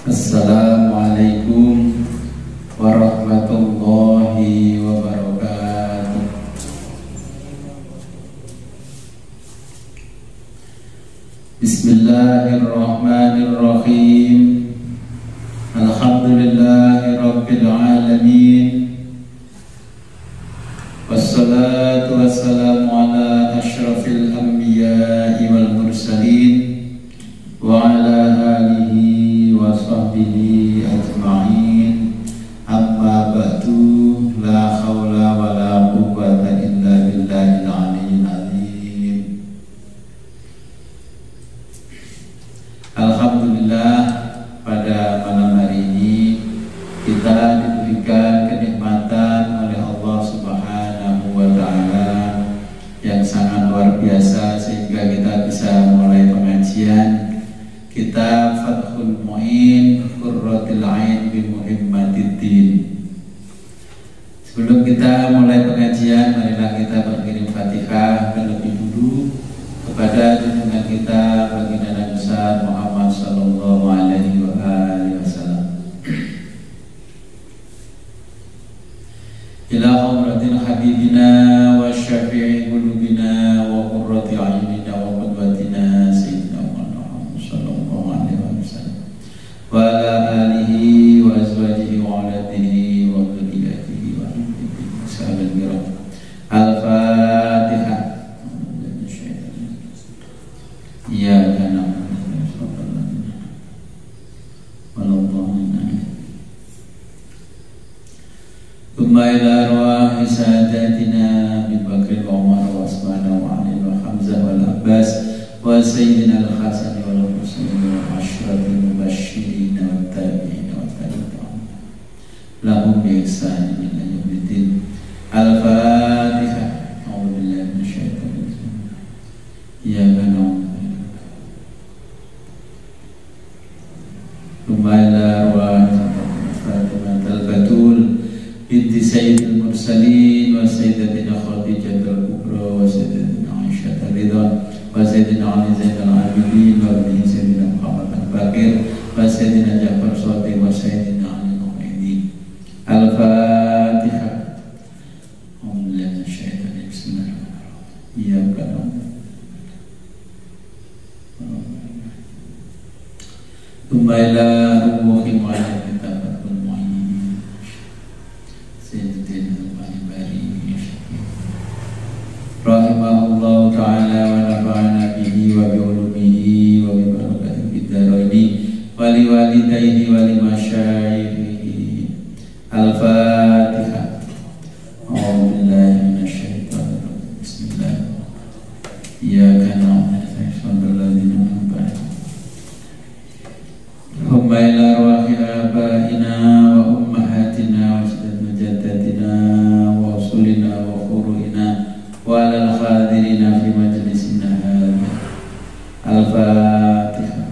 Assalamualaikum warahmatullahi wabarakatuh. Bismillahirrahmanirrahim. Alhamdulillahi rabbil alamin. Wassalatu wassalamu ala asyrafil anbiya'i wal mursalin wa ala alihi wa sahbihi ajma'in. Amma ba'du, la hawla wa la quwwata illa billahil aliyyil azim. Alhamdulillah, pada malam hari ini kita diberikan kenikmatan oleh Allah Subhanahu wa ta'ala yang sangat luar biasa sehingga kita bisa mulai pengajian Kitab Fathul Mu'in Qurratul Ain bi Muhammadiddin. Sebelum kita mulai pengajian, marilah kita berkirim Fatihah terlebih dulu kepada junjungan kita baginda Nabi besar Muhammad sallallahu alaihi wasallam. Ila hadratil habibina wa syafi'i qulubina wa qurrati a'yunina wa qudwatina sayyidina Muhammad sallallahu alaihi wasallam wa ala alihi wa azwajihi wa auladihi wa dzurriyyatihi wa sahabat kiram. Al-Fatihah. Ya kana Thumma ila arwahi sadatina Abi Bakr wa Umar wa Utsman wa Ali wa Hamzah wal Abbas wa Sayyidina al-Hasan wal Husain wa asyrafil mubasysyirin wa tabi'in wa tabi'in lahum bi ihsan ila yaumiddin. Al-Fatihah. A'udzu billahi minasyaitonir rajim. Ya kana Thumma ila arwahi Fatimatul Batul binti Sayyidil Mursalin wa Sayyidatina Khadijah al-Kubra wa Sayyidatina Aisyah al-Ridha wa Sayyidina Ali Zainal Abidin wa Ibni Sayyidina Muhammad al-Baqir wa Sayyidina Ja'far Shadiq wa Sayyidina Ali al-Mu'aidin. Al-Fatihah. Alhamdulillah. Bismillahirrahmanirrahim. Iyyaka na'budu Thumma ila ruhi mu'allim kitabatul mu'ayyin Sayyidina al-Bari rahimahullahu ta'ala wa nafa'ana bihi wa bi'ulumihi wa bibarakatihi bid-daraini wa liwalidayhi wa limasyayikhihi. Al-Fatihah. A'udzu billahi minasyaitonir rajim. Bismillahirrahmanirrahim. Iyyaka na'budu wa iyyaka nasta'in. Humma ila arwahi abaina wa ummahatina wa sajdatina wa usulina wa furu'ina wa alal khadirina fi majlisina hadha. Al-Fatihah.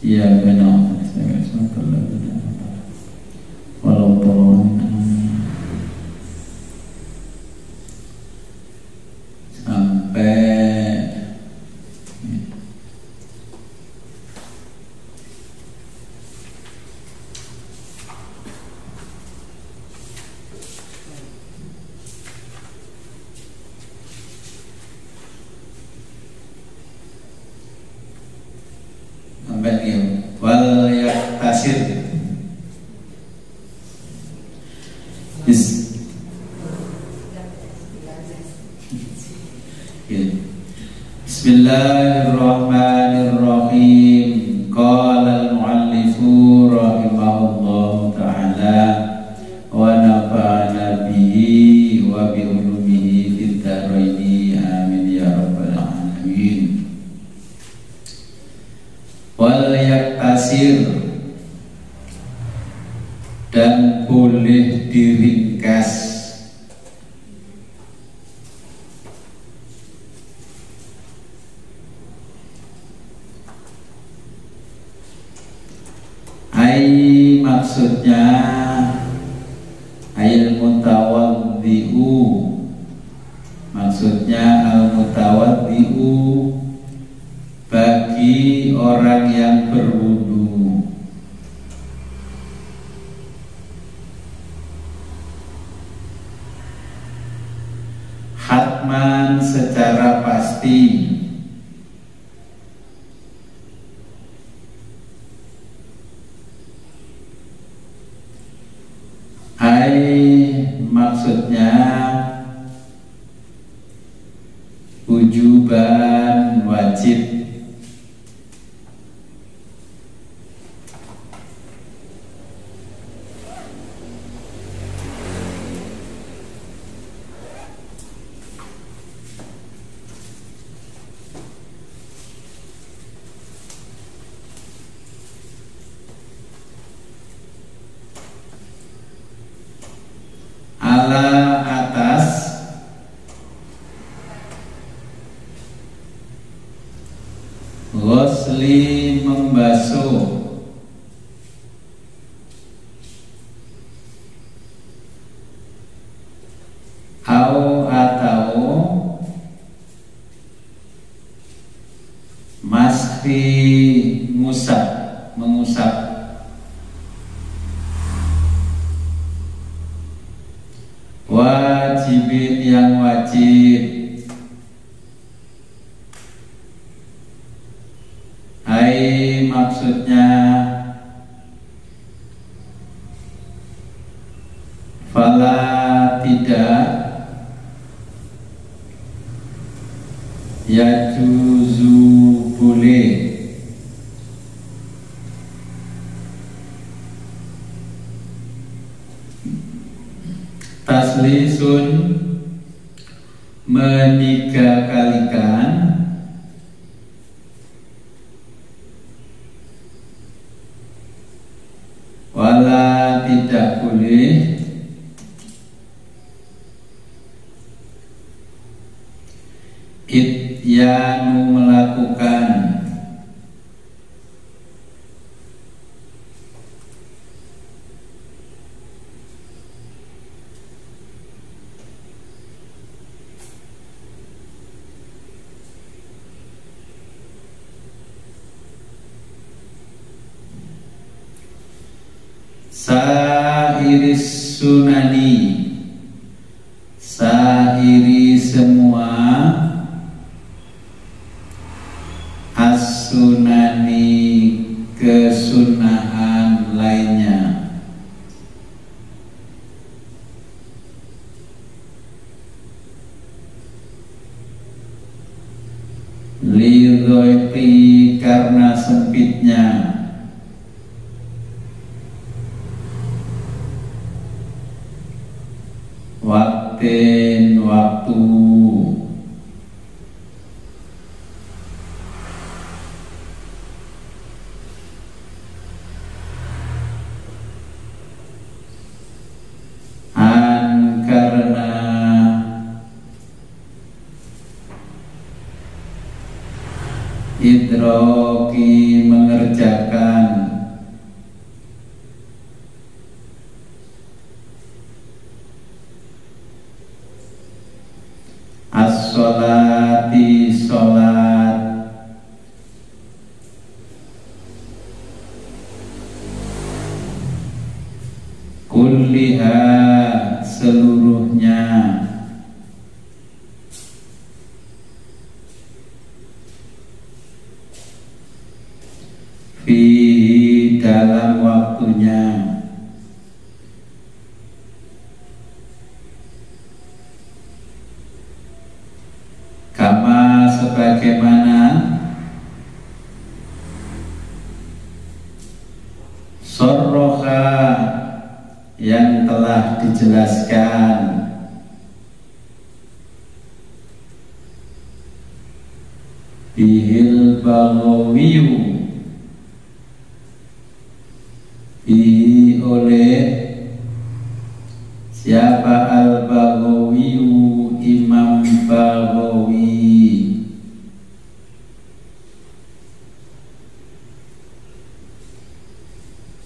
Ya benar. Wal yaktasir. Bismillahirrahmanirrahim. Qala al-muallifu rahimahullahu ta'ala wa nafa'ana bihi wa bi ulumihi fid dharaini amin ya rabbal alamin. Wal yaktasir, dan boleh diringkas. Maksudnya ayat mutawaddi'u, maksudnya al mutawaddi'u, bagi bagi orang yang berwudu. Hatman secara pasti. Maksudnya wujuban wajib. Ala atas ghusli membasuh atau maski mengusap wajibin yang wajib. Maksudnya fala tidak yajuzu boleh taslisun meniga-kalikan wala tidak boleh ityanu melakukan sairis sunani, sairi semua as-sunani kesunahan lainnya. Lidhoiqi karena sempitnya waktu karena idroki mengerjakan as-sholati sholat kulliha seluruhnya fi dalam waktunya kama sebagaimana sorroha yang telah dijelaskan bihil baghawiyu bihi oleh siapa al-Baghawiyu Imam Baghawi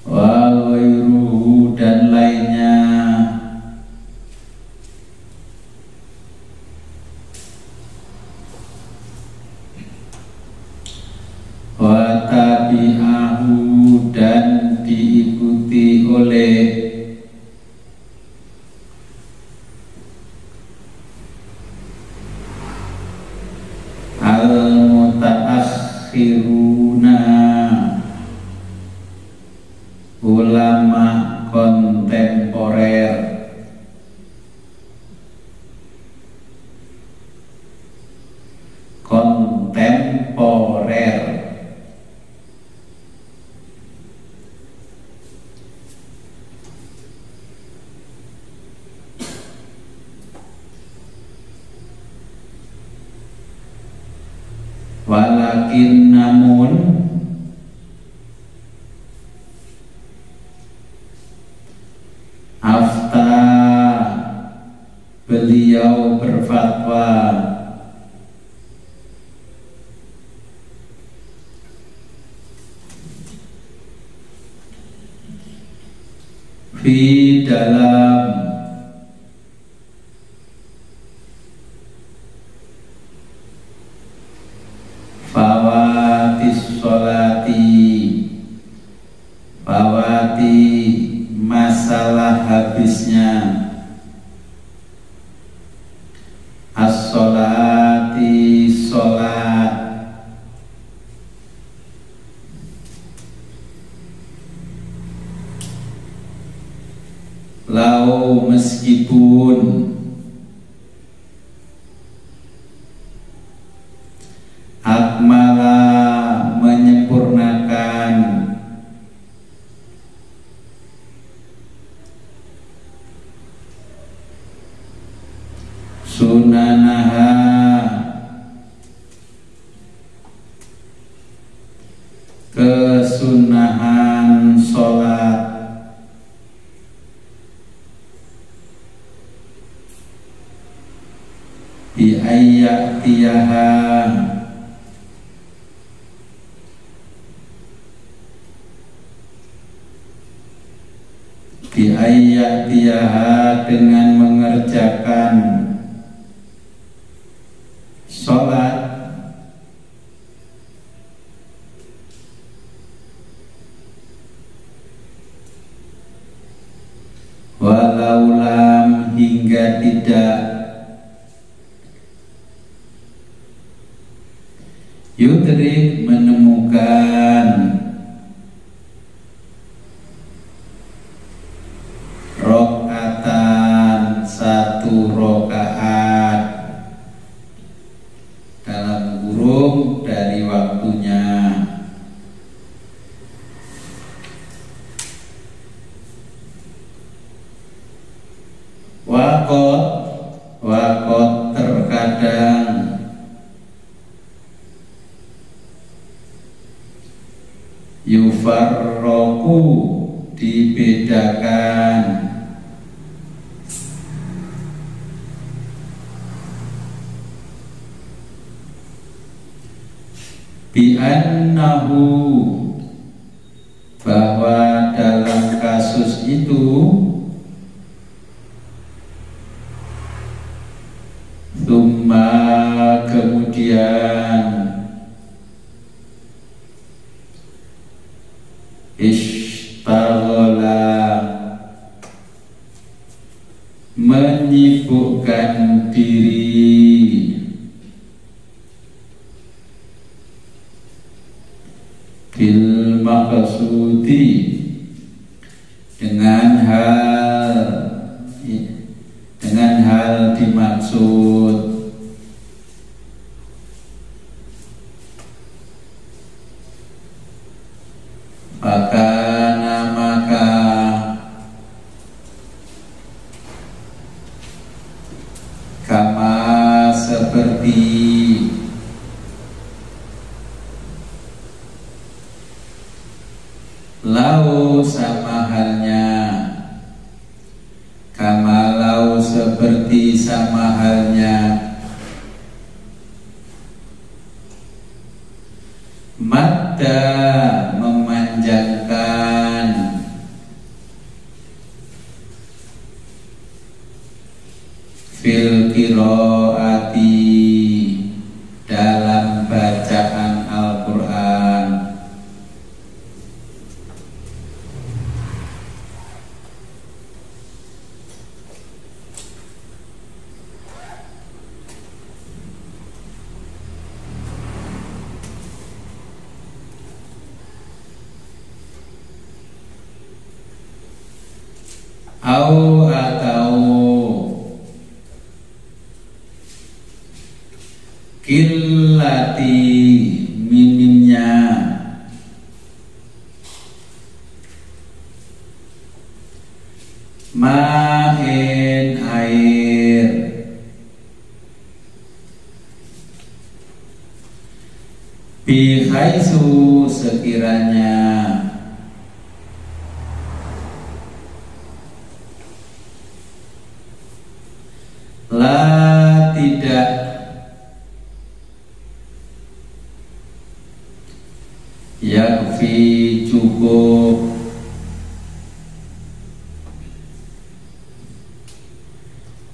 wa ghairuhu dan lainnya tabi'ahu dan diikuti oleh al-mutaakhiruna, ulama kontemporer. Walakin namun afta, beliau berfatwa fi dalam fawatis sholati, fawati masalah habisnya, as-sholati sholat, lau meskipun akmala menyempurnakan sunanaha kesunahan sholat, bi ayyatiyaha dengan mengerjakan sholat walaulam hingga tidak yudrik menemukan rokatan satu rokaat dalam kurung dari waktunya, wakot terkadang yufarroku dibedakan bi'annahu bahwa dalam kasus itu tsumma kemudian ishtaghala menyibukkan diri bil maqsudi dengan hal dimaksud, maka kama seperti lau sama halnya, kama lau seperti sama halnya, madda memanjangkan, fil qiraati dalam bacaan Al-Quran, atau qillati minimnya ma'in air bihaitsu sekiranya la tidak yakfi cukup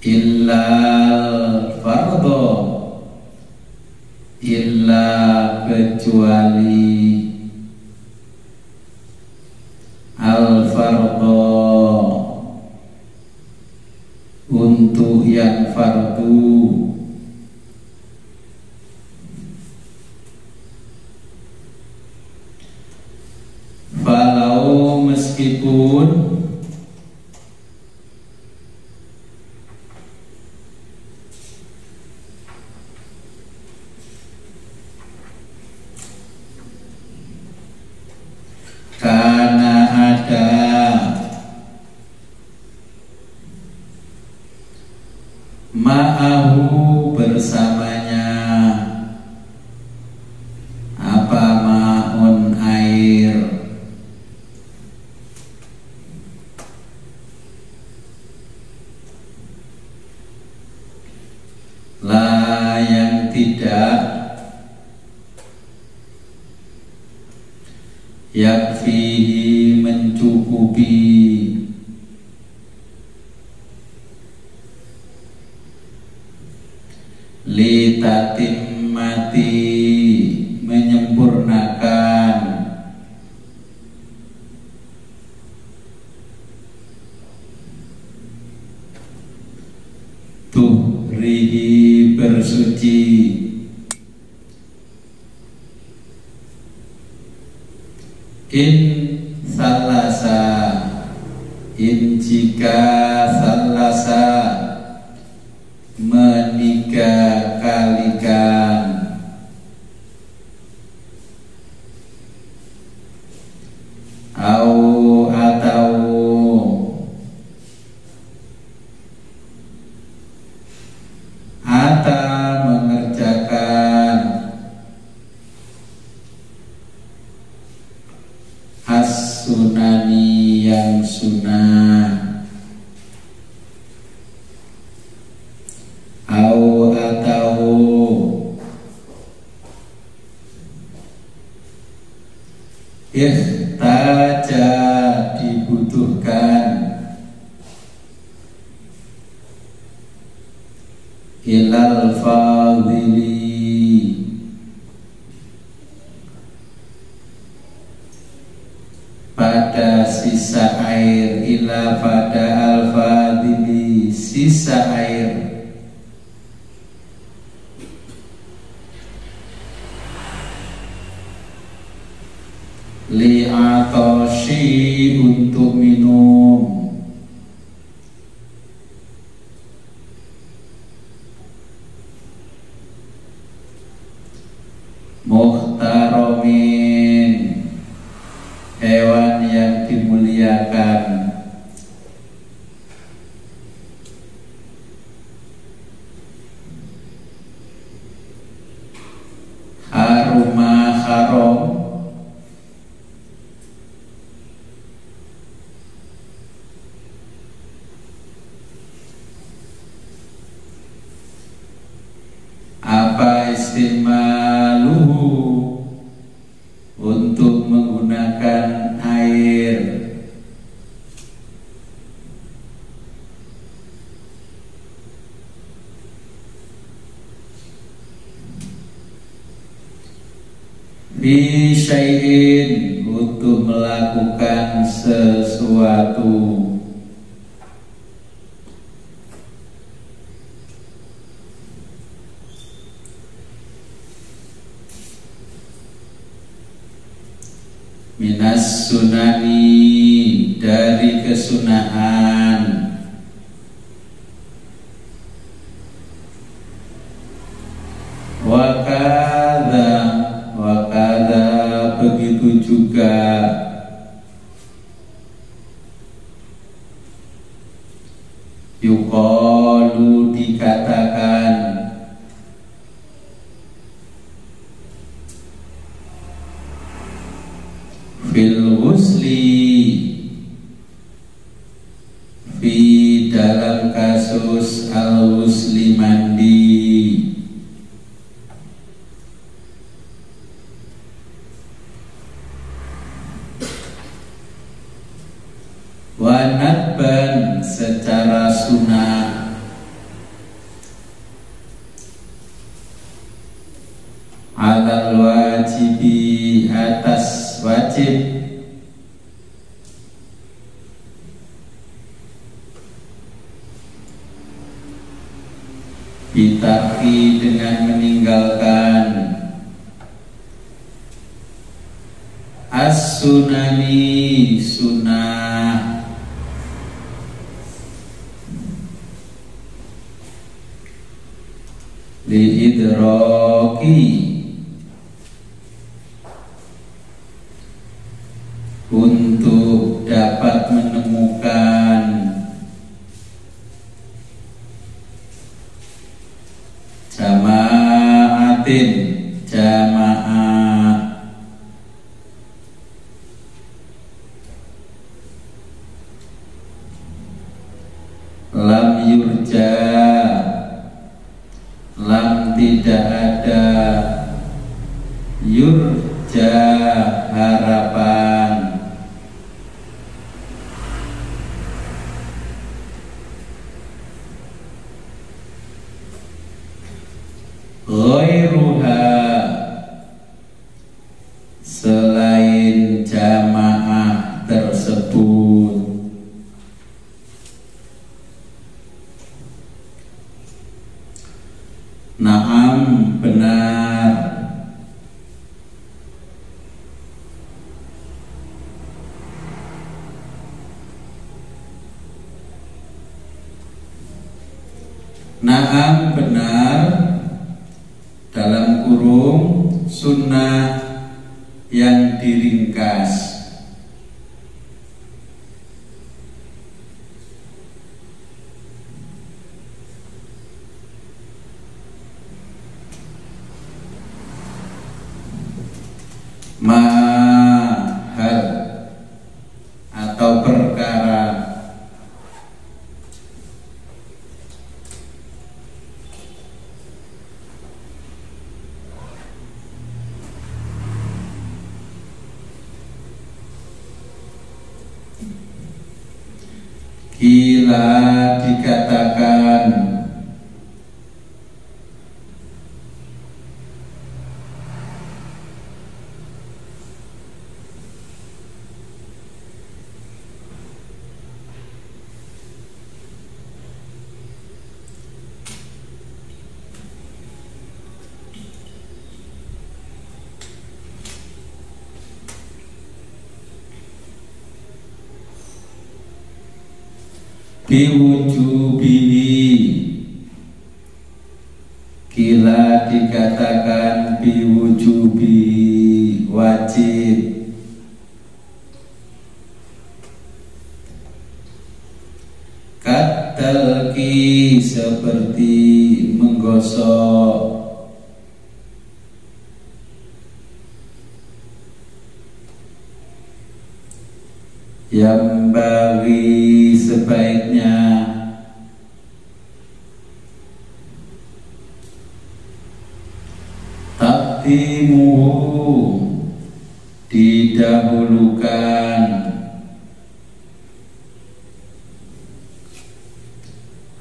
illal fardho illa kecuali al fardho untuk yang fardu falau meskipun karena ada ma'ahu bersamanya apa ma'un air la yang tidak yakfihi mencukupi li tatimmati menyempurnakan tuhrihi bersuci in salasa in jika salasa meniga kalikan au atau ata mengerjakan as-sunani yang sunnah au atau ihtaja dibutuhkan ilal fadhili pada sisa air ila pada al-fadhili sisa air li'atoshi untuk minum muhtaromin hewan yang dimuliakan haruma haram apa istimaluhu untuk menggunakan air bi syai'in untuk melakukan sesuatu minas sunani dari kesunahan juga yuqalu dikatakan fil ghusli fi dalam kasus al-ghusli mandi wa nadban secara sunnah alal wajibi atas wajib bitaki dengan meninggalkan as-sunani sunnah liidraki untuk dapat menemukan jamaatin jamaah lam yurja lam tidak ada yurja harapan ghairuha selain jamaah tersebut na'am benar na'am benar dalam kurung sunnah yang diringkas mahal atau perkara kila dikatakan biwujubihi kila dikatakan biwujubihi wajib katalki seperti menggosok yang bagi sebaiknya taqdimuhu didahulukan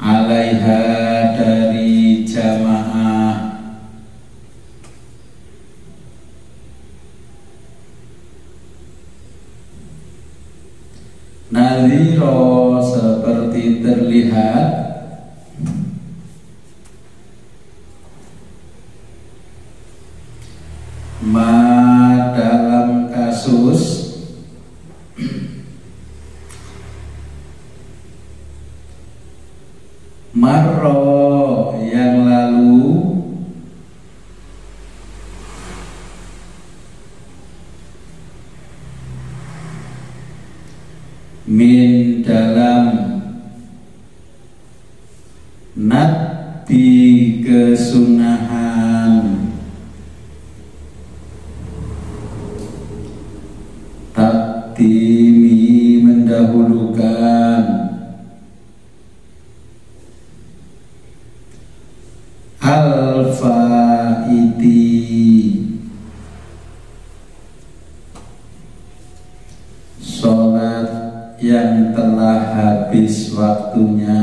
alaiha dari jamaah nadhiro seperti terlihat ma dalam kasus marro yang lalu min dalam nadbi kesunahan takdimi mendahulukan al-faiti sholat yang telah habis waktunya,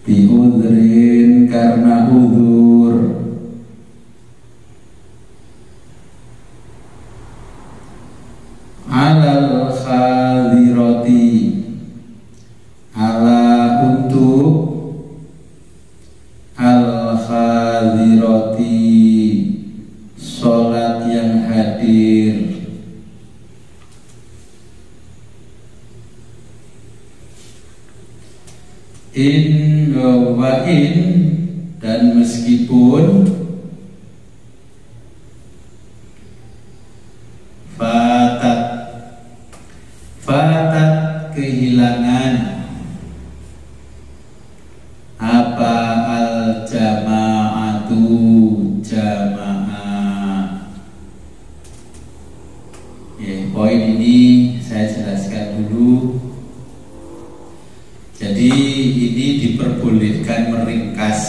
biudhrin karena udhur, alal khadirati ala untuk al khadirati sholat yang hadir, in wa in dan meskipun fatat kehilangan apa al jama'atu jamaah. Ya, poin ini saya jelaskan dulu. Jadi ini diperbolehkan meringkas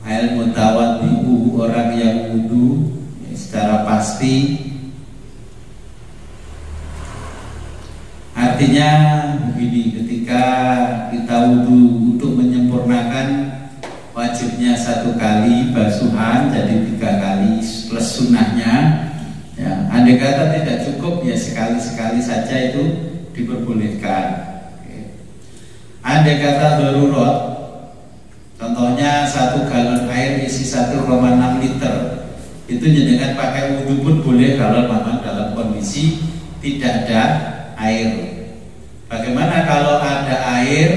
al mutawaddi'u, orang yang wudu ya, secara pasti. Artinya begini, ketika kita wudu untuk menyempurnakan wajibnya 1 kali basuhan jadi 3 kali plus sunnahnya ya, andai kata tidak cukup ya sekali-sekali saja itu diperbolehkan. Andai kata darurat, contohnya 1 galon air isi 1,6 liter, itu jenengan pakai wudhu pun boleh kalau memang dalam kondisi tidak ada air. Bagaimana kalau ada air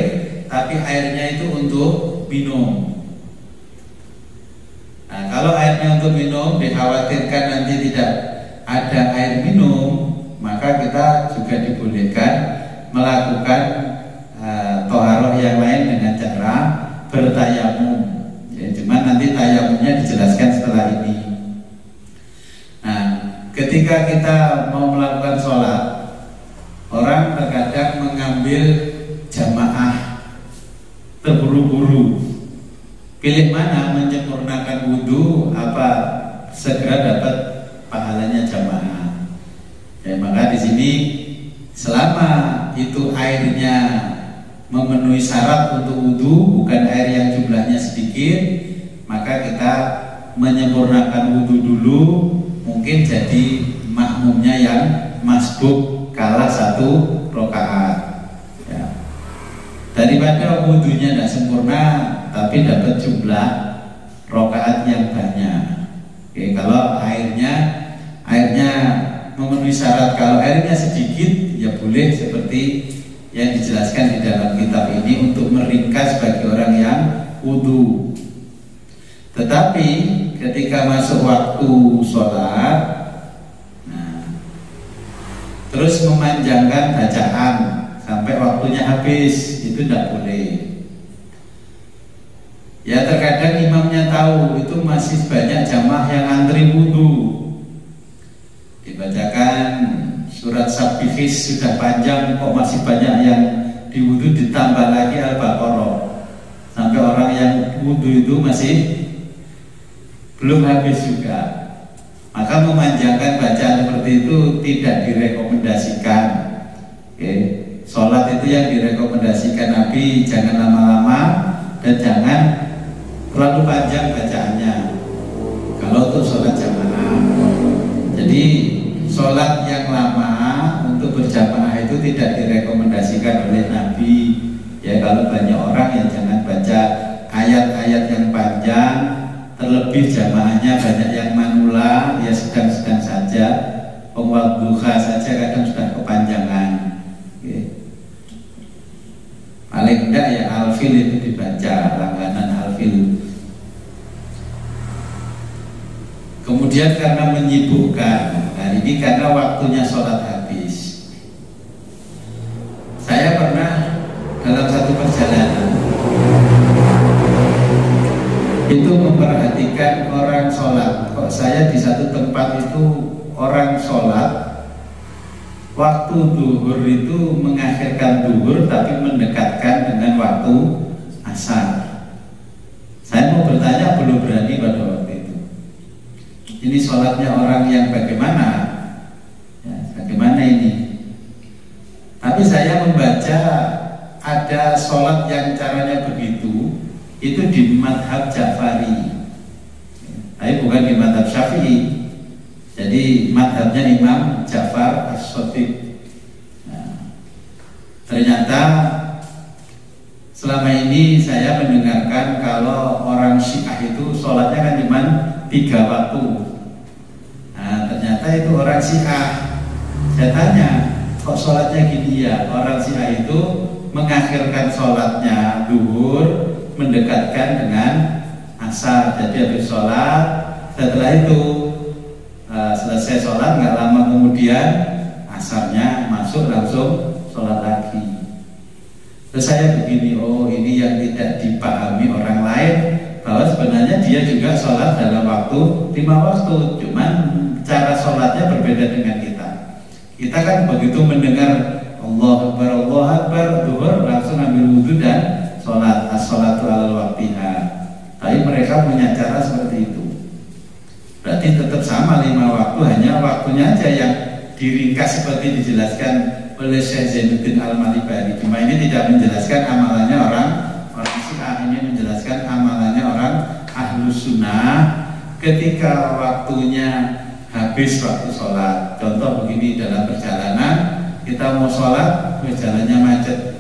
tapi airnya itu untuk minum? Nah, kalau airnya untuk minum dikhawatirkan nanti tidak ada air minum, maka kita juga dibolehkan melakukan toharoh yang lain dengan cara bertayamum ya, cuman nanti tayamumnya dijelaskan setelah ini. Nah, ketika kita mau melakukan sholat, orang terkadang mengambil jamaah terburu-buru, pilih mana, menyempurnakan wudhu apa segera dapat pahalanya jamaah ya. Maka di sini selama itu airnya memenuhi syarat untuk wudhu, bukan air yang jumlahnya sedikit, maka kita menyempurnakan wudhu dulu, mungkin jadi makmumnya yang masbuk kalah 1 rakaat ya. Daripada wudhunya tidak sempurna tapi dapat jumlah rakaat yang banyak. Oke, kalau airnya memenuhi syarat, kalau airnya sedikit ya boleh seperti yang dijelaskan di dalam kitab ini untuk meringkas bagi orang yang wudu. Tetapi ketika masuk waktu sholat, nah, terus memanjangkan bacaan sampai waktunya habis, itu tidak boleh. Ya, terkadang imamnya tahu itu masih banyak jamaah yang antri wudu, dibacakan surat Sabihis sudah panjang, kok masih banyak yang diwudu, ditambah lagi Al-Baqarah, sampai orang yang wudu itu masih belum habis juga. Maka memanjangkan bacaan seperti itu tidak direkomendasikan. Oke, sholat itu yang direkomendasikan Nabi jangan lama-lama dan jangan terlalu panjang bacaannya kalau untuk sholat jamaah. Jadi sholat yang lama untuk berjamaah itu tidak direkomendasikan oleh Nabi ya. Kalau banyak orang ya jangan baca ayat-ayat yang panjang, terlebih jamaahnya banyak yang manula ya, sedang-sedang saja. Duha saja kadang sudah kepanjangan ya. Paling enggak ya alfil itu dibaca, langganan alfil. kemudian karena menyibukkan, hari ini karena waktunya sholat habis. Saya pernah dalam satu perjalanan itu memperhatikan orang sholat. Kok saya di satu tempat itu orang sholat waktu duhur itu mengakhirkan duhur tapi mendekatkan dengan waktu asar. Saya mau bertanya, belum berani pada waktu itu. Ini sholatnya orang yang bagaimana? Ya, bagaimana ini? Tapi saya membaca ada sholat yang caranya begitu, itu di madhab Ja'fari, tapi bukan di madhab Syafi'i. Jadi madhabnya Imam Ja'far As-Shadiq. Nah, ternyata selama ini saya mendengarkan kalau orang Syiah itu sholatnya kan cuma 3 waktu. Nah, ternyata itu orang Syiah. Saya tanya, kok sholatnya gini ya? Orang Syiah itu mengakhirkan sholatnya duhur mendekatkan dengan asar. Jadi habis sholat, setelah itu selesai sholat, nggak lama kemudian asarnya masuk langsung sholat lagi. Terus saya begini, oh ini yang tidak dipahami orang lain, bahwa sebenarnya dia juga sholat dalam waktu 5 waktu, cuman cara sholatnya berbeda dengan kita. Kita kan begitu mendengar Allah Akbar duhur langsung ambil wudhu dan sholat, as-sholatu ala waktiha. Tapi mereka punya cara seperti itu. Berarti tetap sama 5 waktu, hanya waktunya aja yang diringkas seperti dijelaskan oleh Syekh Zainuddin Al-Malibari. Cuma ini tidak menjelaskan amalannya orang Syiah, ini menjelaskan amalannya orang Ahlus Sunnah ketika waktunya habis waktu sholat. Contoh begini, dalam perjalanan kita mau sholat, jalannya macet,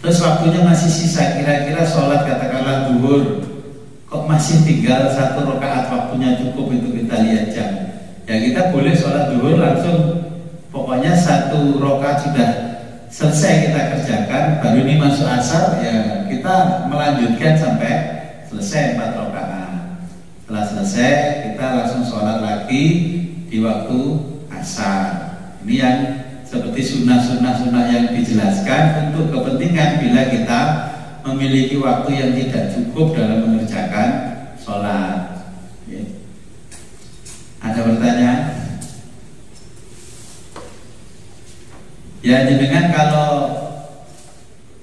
terus waktunya masih sisa, kira-kira sholat katakanlah duhur, kok masih tinggal 1 rakaat, waktunya cukup, itu kita lihat jam. Ya kita boleh sholat duhur langsung, pokoknya 1 rakaat sudah selesai kita kerjakan, baru ini masuk asar, ya kita melanjutkan sampai selesai 4 rakaat. Setelah selesai kita langsung sholat lagi di waktu asar. Ini yang seperti sunnah-sunnah yang dijelaskan untuk kepentingan bila kita memiliki waktu yang tidak cukup dalam mengerjakan sholat. Ada pertanyaan? Ya, jenengan kalau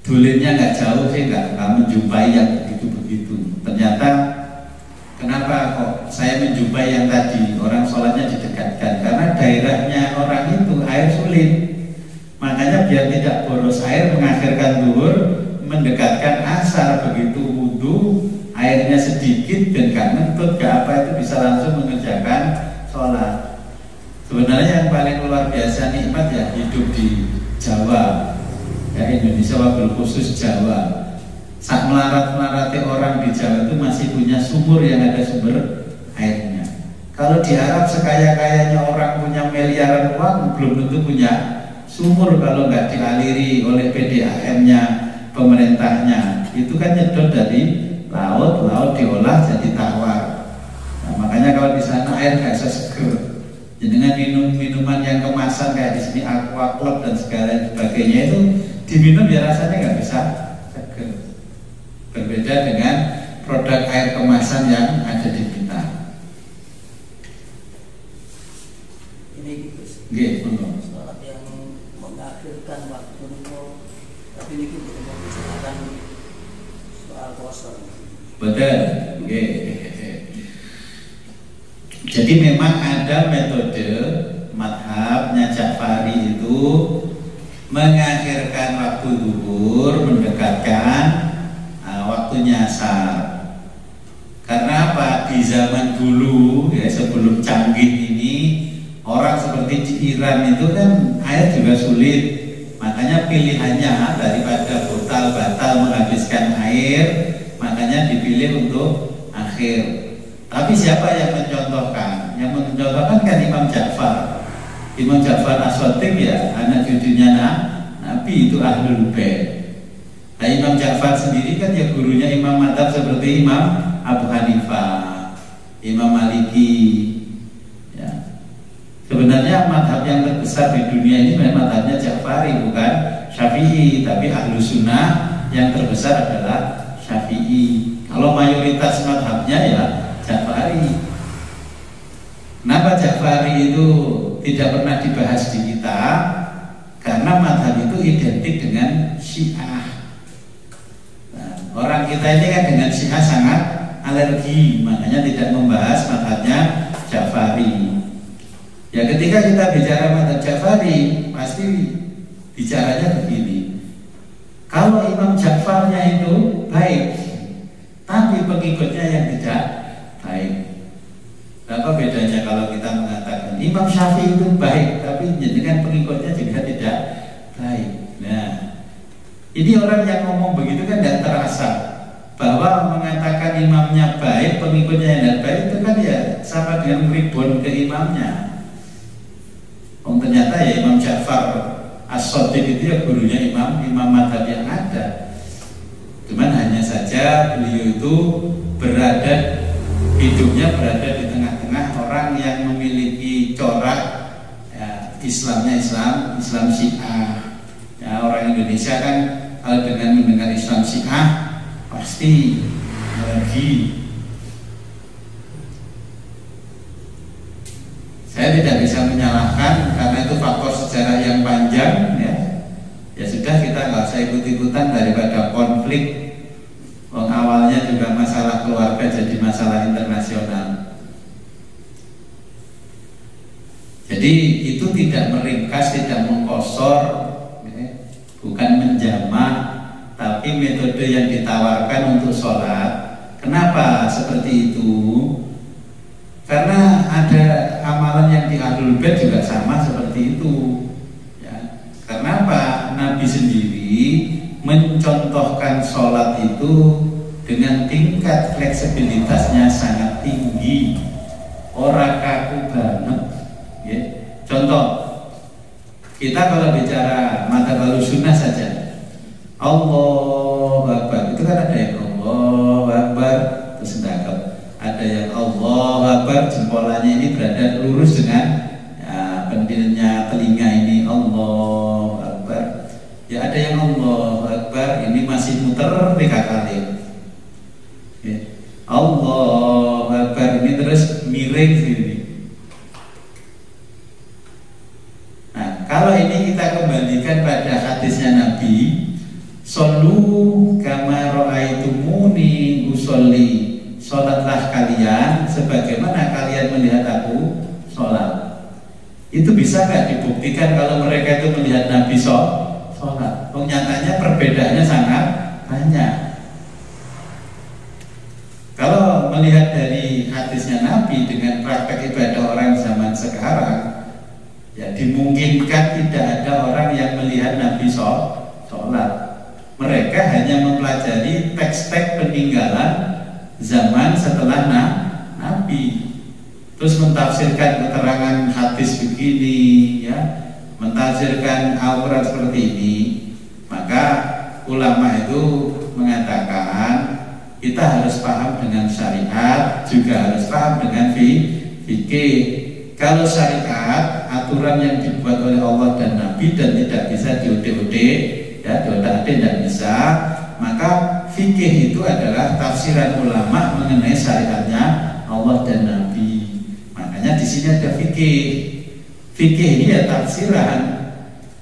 dulinnya nggak jauh sih nggak menjumpai yang begitu-begitu. Ternyata kenapa kok saya menjumpai yang tadi orang sholatnya didekatkan? Karena daerahnya orang itu air sulit, makanya biar tidak boros air mengakhirkan duhur, mendekatkan asar, begitu wudhu airnya sedikit dan gak ngentut gak apa, itu bisa langsung mengerjakan sholat. Sebenarnya yang paling luar biasa nikmat ya hidup di Jawa, ya Indonesia, wabil khusus Jawa. Saat melarat-melarati orang di Jawa itu masih punya sumur yang ada sumber airnya. Kalau di Arab sekaya-kayanya orang punya miliaran uang, belum tentu punya sumur kalau nggak dialiri oleh PDAM-nya, pemerintahnya. Itu kan nyedot dari laut, laut diolah jadi tawar. Nah, makanya kalau di sana air nggak bisa seger. Dengan minuman yang kemasan kayak di sini Aqua Club dan segala sebagainya itu diminum ya rasanya nggak bisa seger. Berbeda dengan produk air kemasan yang ada di kita. Ini sholat yang mengakhirkan waktu itu, tapi ini kita mau bicarakan soal kosong. Betul. Jadi memang ada metode madhabnya Ja'fari itu mengakhirkan waktu duhur, mendekatkan waktunya asar. Karena apa? Di zaman dulu ya, sebelum canggih ini, orang seperti di Iran itu kan air juga sulit. Makanya pilihannya daripada batal menghabiskan air, makanya dipilih untuk akhir. Tapi siapa yang mencontohkan? Yang mencontohkan kan Imam Ja'far. Imam Ja'far As-Shadiq ya, anak cucunya Nabi, itu Ahlul Bait. Nah, Imam Ja'far sendiri kan ya gurunya imam madhab seperti Imam Abu Hanifah, Imam Maliki, sebenarnya madhab yang terbesar di dunia ini memang madhabnya Ja'fari, bukan Syafi'i. Tapi ahlu sunnah yang terbesar adalah Syafi'i. Kalau mayoritas madhabnya ya Ja'fari. Kenapa Ja'fari itu tidak pernah dibahas di kita? Karena madhab itu identik dengan Syiah. Nah, orang kita ini kan dengan Syiah sangat alergi, makanya tidak membahas madhabnya Ja'fari. Ya ketika kita bicara madhab Ja'fari, pasti bicaranya begini. Kalau Imam Ja'farnya itu baik, tapi pengikutnya yang tidak baik. Apa bedanya kalau kita mengatakan Imam Syafi'i itu baik, tapi dengan pengikutnya juga tidak baik. Nah, ini orang yang ngomong begitu kan tidak terasa bahwa mengatakan imamnya baik, pengikutnya yang tidak baik, itu kan ya sama dengan meribon ke imamnya. Ternyata ya Imam Ja'far As-Shadiq itu ya gurunya imam madhab yang ada. Cuman hanya saja beliau itu hidupnya berada di tengah-tengah orang yang memiliki corak ya, Islamnya Islam Syiah. Ya, orang Indonesia kan kalau dengan mendengar Islam Syiah pasti alergi. Saya tidak bisa menyalahkan karena itu faktor sejarah yang panjang ya. Ya sudah, kita nggak usah ikut-ikutan daripada konflik. Awalnya juga masalah keluarga jadi masalah internasional. Jadi itu tidak meringkas, tidak mengkosor, ya, bukan menjamak, tapi metode yang ditawarkan untuk sholat. Kenapa seperti itu? Karena ada amalan yang di Ahlul Bait juga sama seperti itu. Ya. Karena apa? Nabi sendiri mencontohkan sholat itu dengan tingkat fleksibilitasnya sangat tinggi, ora kaku banget. Ya. Contoh, kita kalau bicara madhab Ahlussunnah saja, Allahu Akbar, itu kan ada yang Allahu Akbar terus sendakap, ada yang Allahu Akbar jempolanya ini berada lurus dengan ya, pentilnya telinga ini Allahu Akbar. Ya ada yang Allahu Akbar ini masih muter 3 kali. Ya. Allahu Akbar ini terus miring sini. Nah, kalau ini kita kembalikan pada hadisnya Nabi, Shollu kama ra'aitumuni usolli. Sholatlah kalian sebagaimana kalian melihat aku sholat. Itu bisa nggak dibuktikan kalau mereka itu melihat Nabi sholat? Nyatanya perbedaannya sangat banyak. Kalau melihat dari hadisnya Nabi dengan praktek ibadah orang zaman sekarang, ya dimungkinkan tidak ada orang yang melihat Nabi sholat. Mereka hanya mempelajari teks-teks peninggalan zaman setelah Nabi, terus mentafsirkan keterangan hadis begini, ya, mentafsirkan Al-Quran seperti ini. Maka ulama itu mengatakan kita harus paham dengan syariat, juga harus paham dengan fikih. Kalau syariat, aturan yang dibuat oleh Allah dan Nabi dan tidak bisa diudik-udik, ya, diotak-atik tidak bisa, maka fikih itu adalah tafsiran ulama mengenai syariatnya Allah dan Nabi. Makanya di sini ada fikih. Fikih ini ya tafsiran.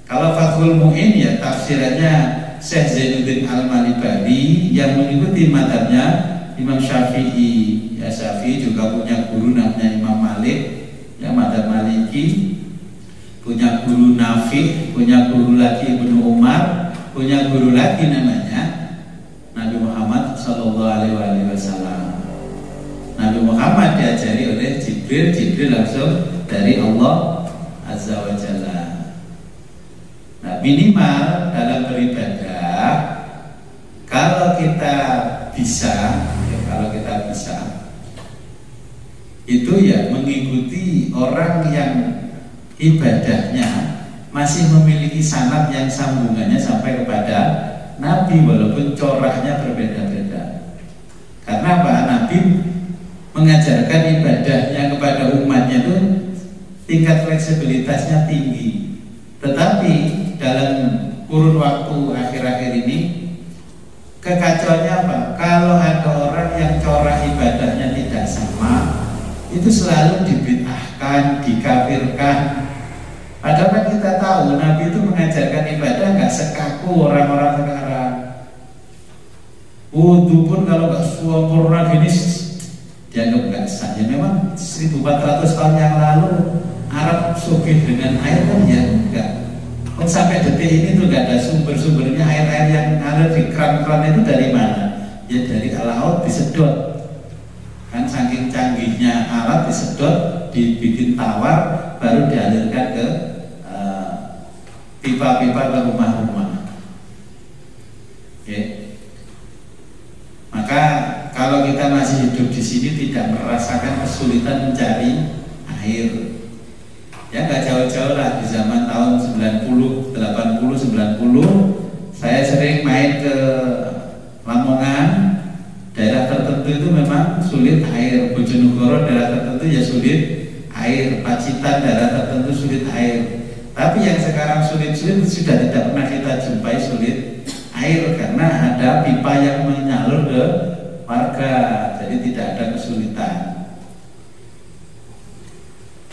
Kalau Fathul Mu'in ya tafsirannya Syekh Zainuddin Al-Malibari yang mengikuti madhabnya Imam Syafi'i. Ya Syafi'i juga punya guru namanya Imam Malik, ya madhab Maliki. Punya guru Nafi', punya guru lagi Ibnu Umar, punya guru lagi namanya Nabi Muhammad Sallallahu Alaihi Wasallam. Nabi Muhammad diajari oleh Jibril langsung dari Allah Azza wa Jalla. Nah, minimal dalam beribadah, kalau kita bisa, itu ya mengikuti orang yang ibadahnya masih memiliki sanad yang sambungannya sampai kepada Nabi, walaupun coraknya berbeda-beda. Karena apa? Nabi mengajarkan ibadahnya kepada umatnya itu tingkat fleksibilitasnya tinggi. Tetapi dalam kurun waktu akhir-akhir ini kekacauannya apa? Kalau ada orang yang corak ibadahnya tidak sama, itu selalu dibid'ahkan, dikafirkan. Padahal kan kita tahu Nabi itu mengajarkan ibadah nggak sekaku orang-orang sekarang. Wudhu pun kalau nggak sempurna gini dianggap nggak sah. Ya memang 1400 tahun yang lalu Arab sugih dengan air kan ya enggak. Kan sampai detik ini tuh nggak ada sumber-sumbernya. Air-air yang ngalir di kran-kran itu dari mana? Ya dari laut disedot. Kan saking canggihnya alat disedot, dibikin tawar, baru dialirkan ke pipa-pipa ke rumah-rumah. Oke. Maka kalau kita masih hidup di sini tidak merasakan kesulitan mencari air, ya nggak jauh-jauh lah. Di zaman tahun 90, 80, 90 saya sering main ke Lamongan. Daerah tertentu itu memang sulit air. Bojonegoro daerah tertentu ya sulit air. Pacitan daerah tertentu sulit air. Tapi yang sekarang sulit-sulit sudah tidak pernah kita jumpai sulit air, karena ada pipa yang menyalur ke warga, jadi tidak ada kesulitan.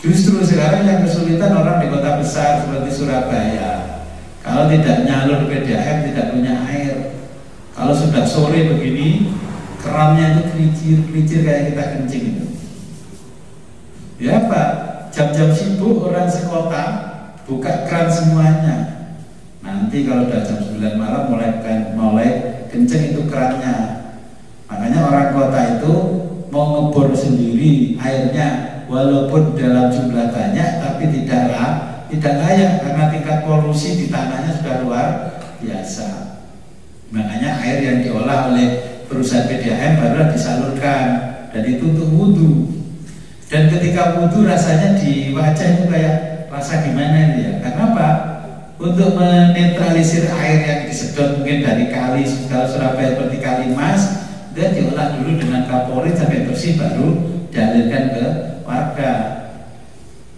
Justru sekarang yang kesulitan orang di kota besar seperti Surabaya. Kalau tidak nyalur PDAM tidak punya air. Kalau sudah sore begini, kerannya itu kelicir-kelicir kayak kita kencing itu. Ya Pak, jam-jam sibuk orang sekota buka keran semuanya. Nanti kalau udah jam 9 malam mulai kencing itu kerannya. Makanya orang kota itu mau ngebor sendiri airnya, walaupun dalam jumlah banyak tapi tidak layak karena tingkat polusi di tanahnya sudah luar biasa. Makanya air yang diolah oleh perusahaan PDAM baru disalurkan, dan itu untuk wudhu. Dan ketika wudhu rasanya di wajah itu kayak rasa gimana ya? Karena apa? Untuk menetralisir air yang disedot mungkin dari kali, kalau Surabaya seperti Kali Mas, dia diolah dulu dengan kapori sampai bersih baru dialirkan ke warga.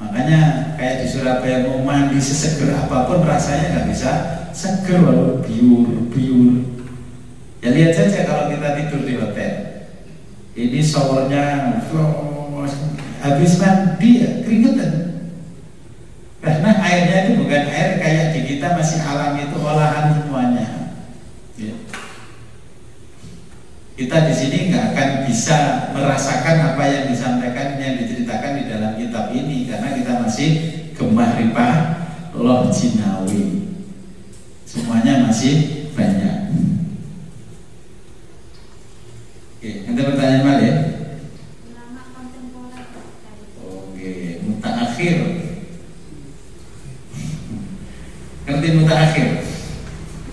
Makanya kayak di Surabaya mau mandi seseger apapun rasanya nggak bisa seger, walau biur. Ya lihat saja kalau kita tidur di hotel. Ini showernya habis mandi ya keringetan. Karena airnya itu bukan air kayak di kita masih alami, itu olahan semuanya. Ya. Kita di sini nggak akan bisa merasakan apa yang disampaikan, yang diceritakan di dalam kitab ini, karena kita masih gemah ripah loh jinawi. Semuanya masih banyak. Oke, ada pertanyaan mana ya? Ulama kontemporer. Oke, mutaakhir. Ngerti mutaakhir?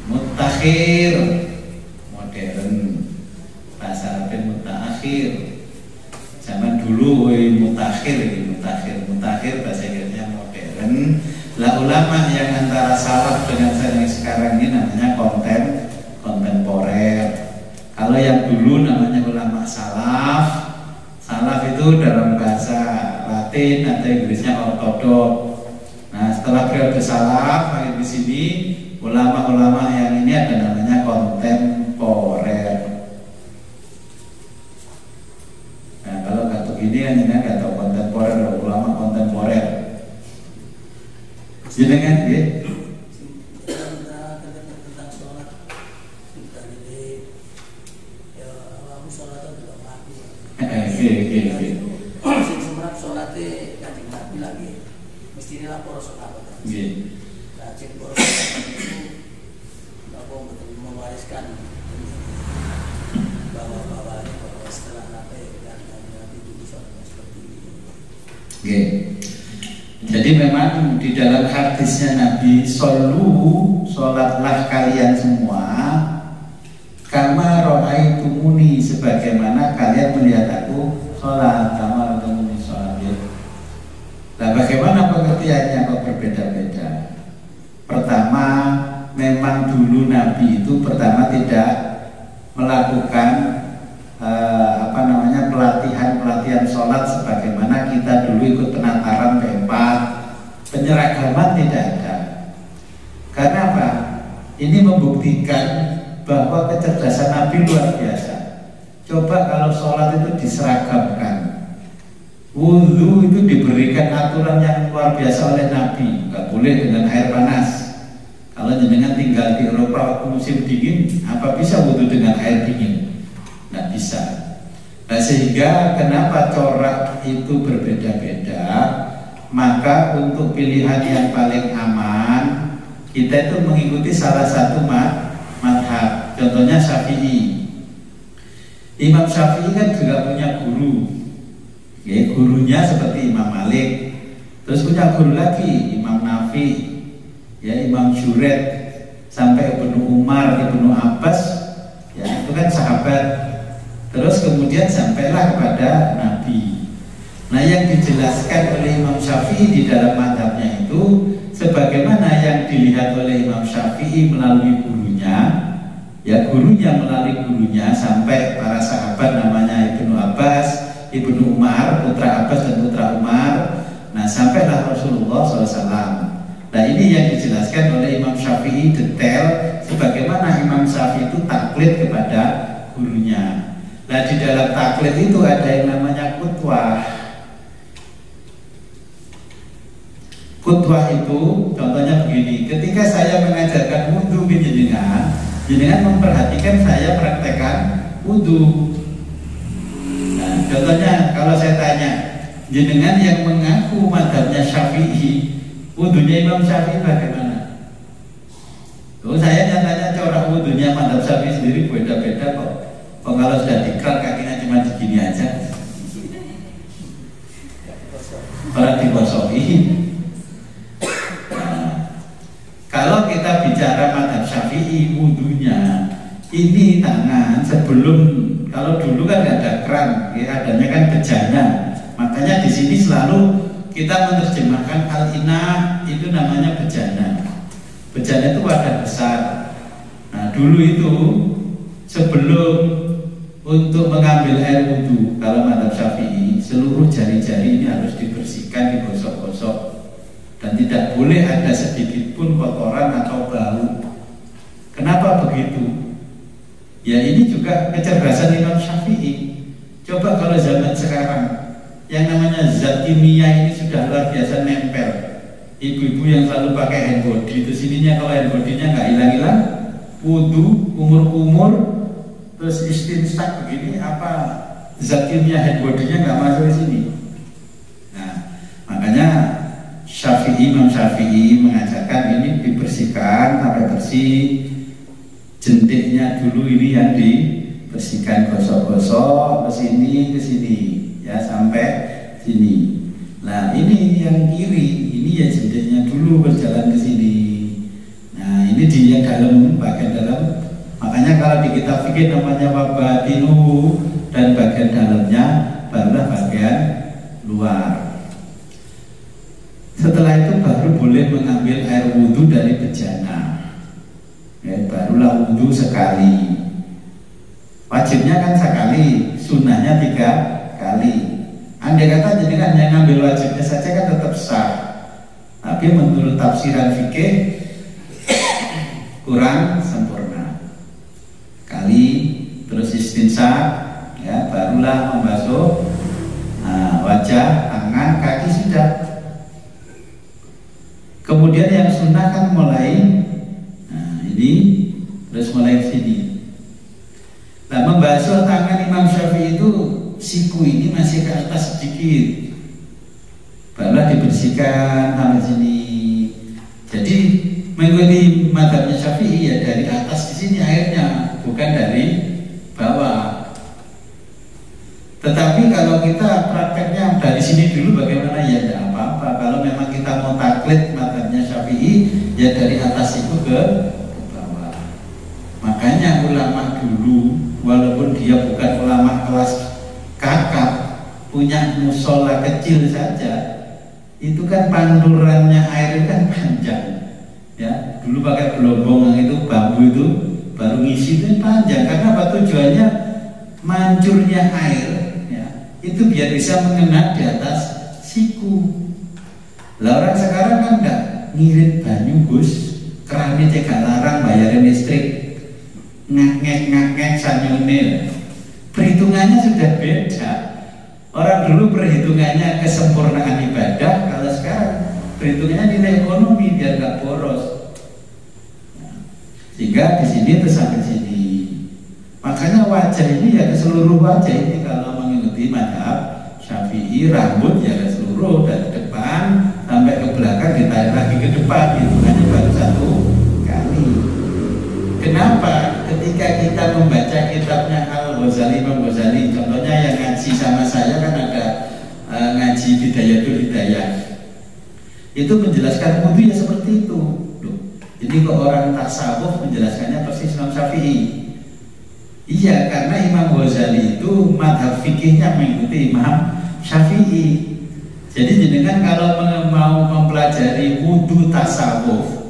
Mutakhir modern, bahasa Arabnya mutaakhir. Zaman dulu mutakhir bahasa Inggrisnya modern. Lah ulama yang antara salaf dengan yang sekarang ini namanya kontemporer. Kalau yang dulu namanya ulama salaf. Salaf itu dalam bahasa Latin atau Inggrisnya ortodok. Nah, setelah periode salaf di sini ulama-ulama yang ini ada namanya kontemporer. Nah, kalau nggak begini kan ini nggak tahu kontemporer, ulama kontemporer. Jenengan ya? Tentang sholat, kita ini ya aku sholat itu tidak mati. Sebenarnya sholatnya nanti mati lagi. Mesti ini lapor sholat. Nah, cek lapor sholat itu aku mewariskan bahwa setelah nabi dan nabi itu sholat seperti ini. Jadi memang di dalam hadisnya Nabi, sholatlah kalian semua kama ro'aitumuni, sebagaimana kalian melihat aku sholat. Kama ro'aitumuni sholat. Nah, bagaimana pengertiannya kok berbeda-beda? Pertama, memang dulu Nabi itu pertama tidak melakukan pelatihan sholat sebagaimana kita dulu ikut penataran P4 penyeragaman tidak ada. Karena apa? Ini membuktikan bahwa kecerdasan Nabi luar biasa. Coba kalau sholat itu diseragamkan, wudhu itu diberikan aturan yang luar biasa oleh Nabi. Gak boleh dengan air panas. Kalau jenengan tinggal di Eropa waktu musim dingin, apa bisa wudhu dengan air dingin? Nggak bisa. Nah, sehingga kenapa corak itu berbeda-beda? Maka untuk pilihan yang paling aman, kita itu mengikuti salah satu madhab. Contohnya Syafi'i. Imam Syafi'i kan juga punya guru. Ya, gurunya seperti Imam Malik. Terus punya guru lagi, Imam Nafi, ya, Imam Juret, sampai Ibnu Umar, Ibnu Abbas, ya itu kan sahabat. Terus kemudian sampailah kepada Nabi. Nah, yang dijelaskan oleh Imam Syafi'i di dalam madhabnya itu sebagaimana yang dilihat oleh Imam Syafi'i melalui gurunya, ya gurunya melalui gurunya sampai para sahabat namanya Ibnu Abbas, Ibnu Umar, putra Abbas dan putra Umar. Nah, sampailah Rasulullah SAW. Nah, ini yang dijelaskan oleh Imam Syafi'i detail sebagaimana Imam Syafi'i itu taklid kepada gurunya. Nah, di dalam taklid itu ada yang namanya kutwah. Kutwah itu contohnya begini, ketika saya mengajarkan wudhu ke jenengan, jenengan memperhatikan saya praktekkan wudhu. Nah, contohnya kalau saya tanya, jenengan yang mengaku madhabnya Syafi'i, wudhunya Imam Syafi'i bagaimana? Tuh, saya nyatanya corak wudhunya madhab Syafi'i sendiri beda-beda kok. Oh, kalau sudah dikral kakinya cuma begini aja, orang digosoki. Kalau kita bicara madhab Syafi'i, wudhunya ini tangan sebelum, kalau dulu kan nggak ada keran, ya, adanya kan bejana. Makanya di sini selalu kita menerjemahkan al-ina itu namanya bejana. Bejana itu wadah besar. Nah, dulu itu sebelum untuk mengambil air wudhu, kalau madhab Syafi'i, seluruh jari-jari ini harus dibersihkan, digosok-gosok. Dan tidak boleh ada sedikit pun kotoran atau bau. Kenapa begitu? Ya, ini juga kecerdasan Imam Syafi'i. Coba kalau zaman sekarang, yang namanya zat kimia ini sudah luar biasa nempel. Ibu-ibu yang selalu pakai hand body itu sininya, kalau hand body-nya nggak hilang-hilang, wudhu, umur-umur, terus istinsak begini, apa zat kimia hand body-nya nggak masuk di sini. Nah, makanya Imam Syafi'i mengajarkan ini dibersihkan sampai bersih. Jentiknya dulu ini yang dibersihkan, gosok-gosok ke sini ya sampai sini. Nah, ini yang kiri, ini ya jentiknya dulu berjalan ke sini. Nah, ini di yang dalam, bagian dalam. Makanya kalau di kitab fikih namanya wabatinu, dan bagian dalamnya barulah bagian luar. Setelah itu baru boleh mengambil air wudhu dari bejana. Ya, barulah wudhu sekali. Wajibnya kan sekali, sunnahnya 3 kali. Andai kata jenengan yang ngambil wajibnya saja kan tetap sah. Tapi menurut tafsiran fikih kurang sempurna. Kali terus istinsa, ya barulah membasuh wajah, tangan, kaki sudah. Kemudian yang sunnah kan mulai, nah ini terus mulai sini. Nah, membasuh tangan Imam Syafi'i itu siku ini masih ke atas sedikit, barulah dibersihkan sampai sini. Jadi mengikuti madhabnya Syafi'i ya dari atas di sini airnya, bukan dari bawah. Tetapi kalau kita prakteknya dari sini dulu bagaimana, ya tidak apa-apa. Kalau memang kita mau taklid madhabnya Syafi'i, ya dari atas itu ke bawah. Makanya ulama dulu, walaupun dia bukan ulama kelas kakap, punya musola kecil saja, itu kan pandurannya air kan panjang. Ya, dulu pakai gelombong itu bambu itu baru ngisi itu panjang. Karena apa tujuannya? Mancurnya air itu biar bisa mengena di atas siku. Lah orang sekarang kan enggak ngirit banyu Gus, kerannya cekak larang bayarin listrik, ngek sanyune. Perhitungannya sudah beda. Orang dulu perhitungannya kesempurnaan ibadah, kalau sekarang perhitungannya nilai ekonomi biar nggak boros. Sehingga di sini terus sampai sini. Makanya wajah ini ya ke seluruh wajah ini kalau mengikuti mazhab Syafi'i, rambut ya ke seluruh dari depan sampai ke belakang ditarik lagi ke depan, hitungannya baru satu kali. Kenapa? Ketika kita membaca kitabnya Al-Ghazali, Imam Ghazali, contohnya yang ngaji sama saya kan ada ngaji Bidayatul Hidayah, itu menjelaskan wudhu ya seperti itu. Loh, jadi kok orang tasawuf menjelaskannya persis Imam Syafi'i? Iya, karena Imam Ghazali itu madhab fikihnya mengikuti Imam Syafi'i. Jadi jenengan kalau mau mempelajari wudhu tasawuf,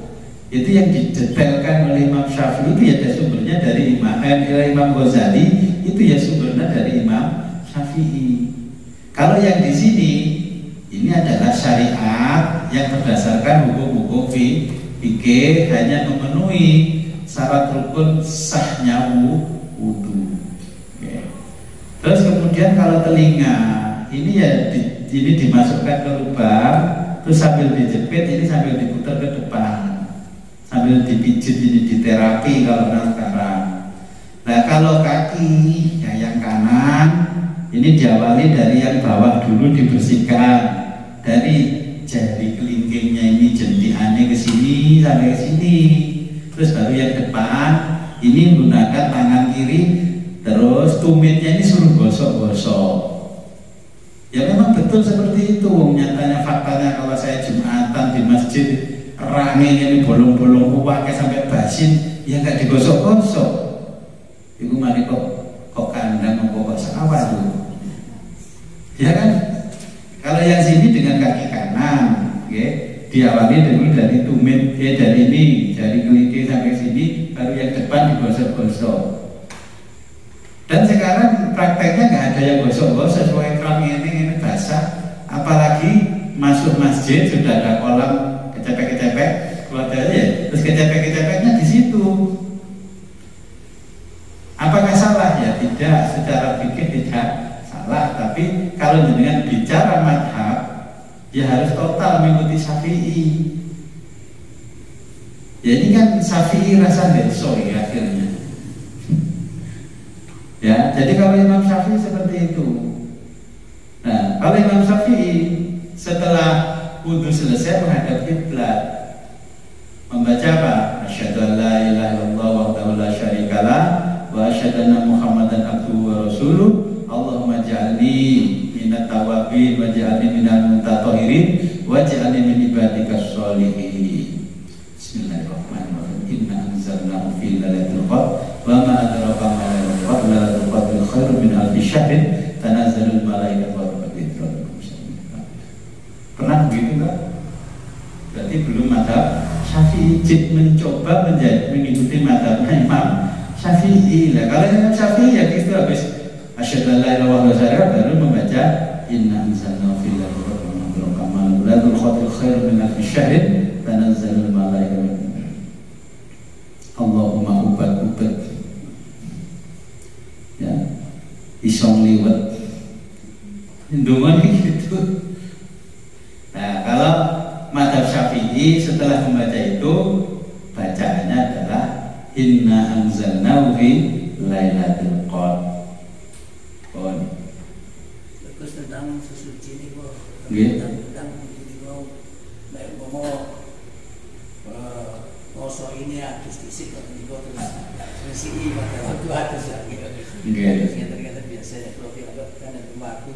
itu yang didetailkan oleh Imam Syafi'i itu ya ada sumbernya dari Imam Ghazali, itu ya sumbernya dari Imam Syafi'i. Kalau yang di sini ini adalah syariat yang berdasarkan hukum-hukum fikih, hanya memenuhi syarat rukun sahnya wudhu. Terus kemudian kalau telinga ini ya ini dimasukkan ke lubang, terus sambil dijepit ini sambil diputar ke depan, sambil dipijit ini diterapi kalau orang sekarang. Nah kalau kaki ya yang kanan ini diawali dari yang bawah dulu dibersihkan, dari jari kelingkingnya ini jentiannya ke sini sampai ke sini, terus baru yang depan ini menggunakan tangan kiri, terus tumitnya ini suruh gosok-gosok. Ya memang betul seperti itu. Nyatanya faktanya kalau saya Jumatan di masjid, rangenya ini bolong-bolong pakai sampai basin, ya nggak digosok-gosok. Ibu mari kok kandang kok sawah tuh, ya kan? Kalau yang sini dengan kaki kanan, diawali dulu dari tumit, dari ini, dari kelingking sampai sini, baru yang depan digosok-gosok. Dan sekarang prakteknya nggak ada yang gosok-gosok, sesuai keram ini basah. Apalagi masuk masjid sudah ada kolam kecepek-kecepek, keluar ya, terus kecepek-kecepeknya di situ. Apakah salah? Ya tidak, secara fikih tidak salah. Tapi kalau dengan bicara mazhab, ya harus total mengikuti Syafi'i. Ya ini kan Syafi'i rasa deso ya akhirnya. Ya, jadi kalau Imam Syafi'i seperti itu. Nah, kalau Imam Syafi'i setelah wudhu selesai menghadap kiblat, membaca apa? Asyhadu an la ilaha illallah wahdahu la syarikalah wa asyhadu anna Muhammadan abduhu wa rasuluh. Allahumma ja'alni minat tawabin wa ja'alni minal mutatahhirin wa ja'alni min ibadikas sholihin. Bismillahirrahmanirrahim. Inna anzalnahu fi lailatul qadr wa ma adraka ma lailatul qadr khairun min alfi syahr tanazzalul malaikatu wa ruhul fiha. Pernah begitu enggak? Berarti belum mazhab Syafi'i, mencoba mengikuti mazhabnya Imam Syafi'i. Lah kalau Imam Syafi'i ya gitu, habis asyhadu an la ilaha illallah baru membaca inna anzalnahu fi lailatul qadr khairun min alfi syahr tanazzalul malaikatu. Allahumma ubat ya isong liwet ndonga gitu. Nah kalau mazhab Syafi'i setelah membaca itu bacaannya adalah inna anzalnahu fi lailatul qadr. Terus tentang sesuci ini kok tentang ini mau kosong ini harus disik atau terus isi pada waktu atas lagi. Ternyata biasanya kalau kita kan ada waktu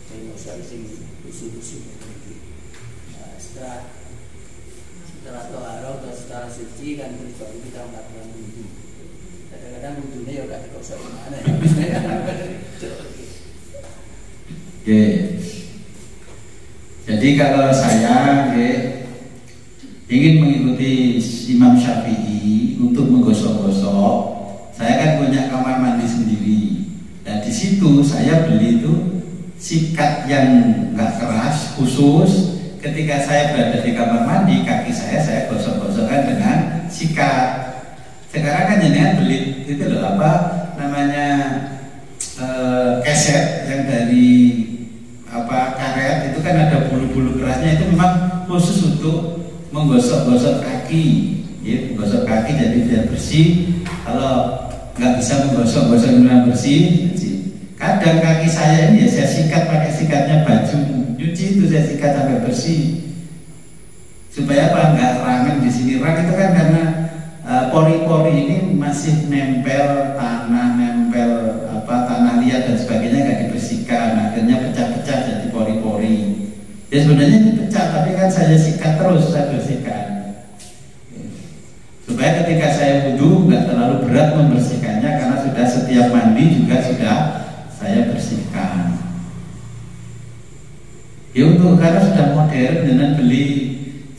saya mau sering usul-usul setelah toharoh atau setelah suci kan baru kita melakukan wudhu. Kadang-kadang wudhunya ya gak dikosok gimana ya. Oke. Jadi kalau saya ingin mengikuti Imam Syafi'i untuk menggosok-gosok, saya kan punya kamar mandi sendiri. Dan di situ saya beli itu sikat yang nggak keras khusus. ketika saya berada di kamar mandi, kaki saya gosok-gosokkan dengan sikat. Sekarang kan jenengan beli itu loh, apa namanya, keset yang dari karet itu kan ada bulu-bulu kerasnya, itu memang khusus untuk menggosok-gosok kaki, ya, menggosok kaki jadi biar bersih. Kalau nggak bisa menggosok-gosok dengan bersih. Kadang kaki saya ini ya saya sikat pakai sikatnya baju nyuci, itu saya sikat sampai bersih. Supaya apa? Nggak rangen di sini. Rang itu kan karena pori-pori ini masih nempel tanah, nempel tanah liat dan sebagainya, nggak dibersihkan, akhirnya pecah-pecah jadi pori-pori. Ya sebenarnya ini pecah, tapi kan saya sikat terus, saya bersihkan. Supaya ketika saya wudhu nggak terlalu berat membersihkannya, karena sudah setiap mandi juga sudah saya bersihkan. Ya untuk karena sudah modern, dengan beli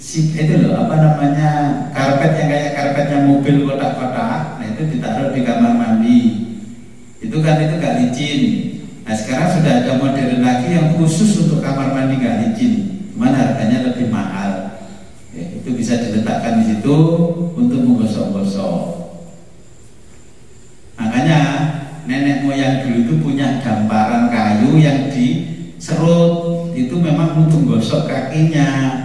itu loh, apa namanya, karpet yang kayak karpetnya mobil kotak-kotak, nah itu ditaruh di kamar mandi. Itu kan itu gak licin. Nah sekarang sudah ada modern lagi yang khusus untuk kamar mandi gak licin, cuman harganya lebih mahal. Ya, itu bisa diletakkan di situ untuk menggosok-gosok. Makanya nenek moyang dulu itu punya gamparan kayu yang diserut, itu memang untuk gosok kakinya.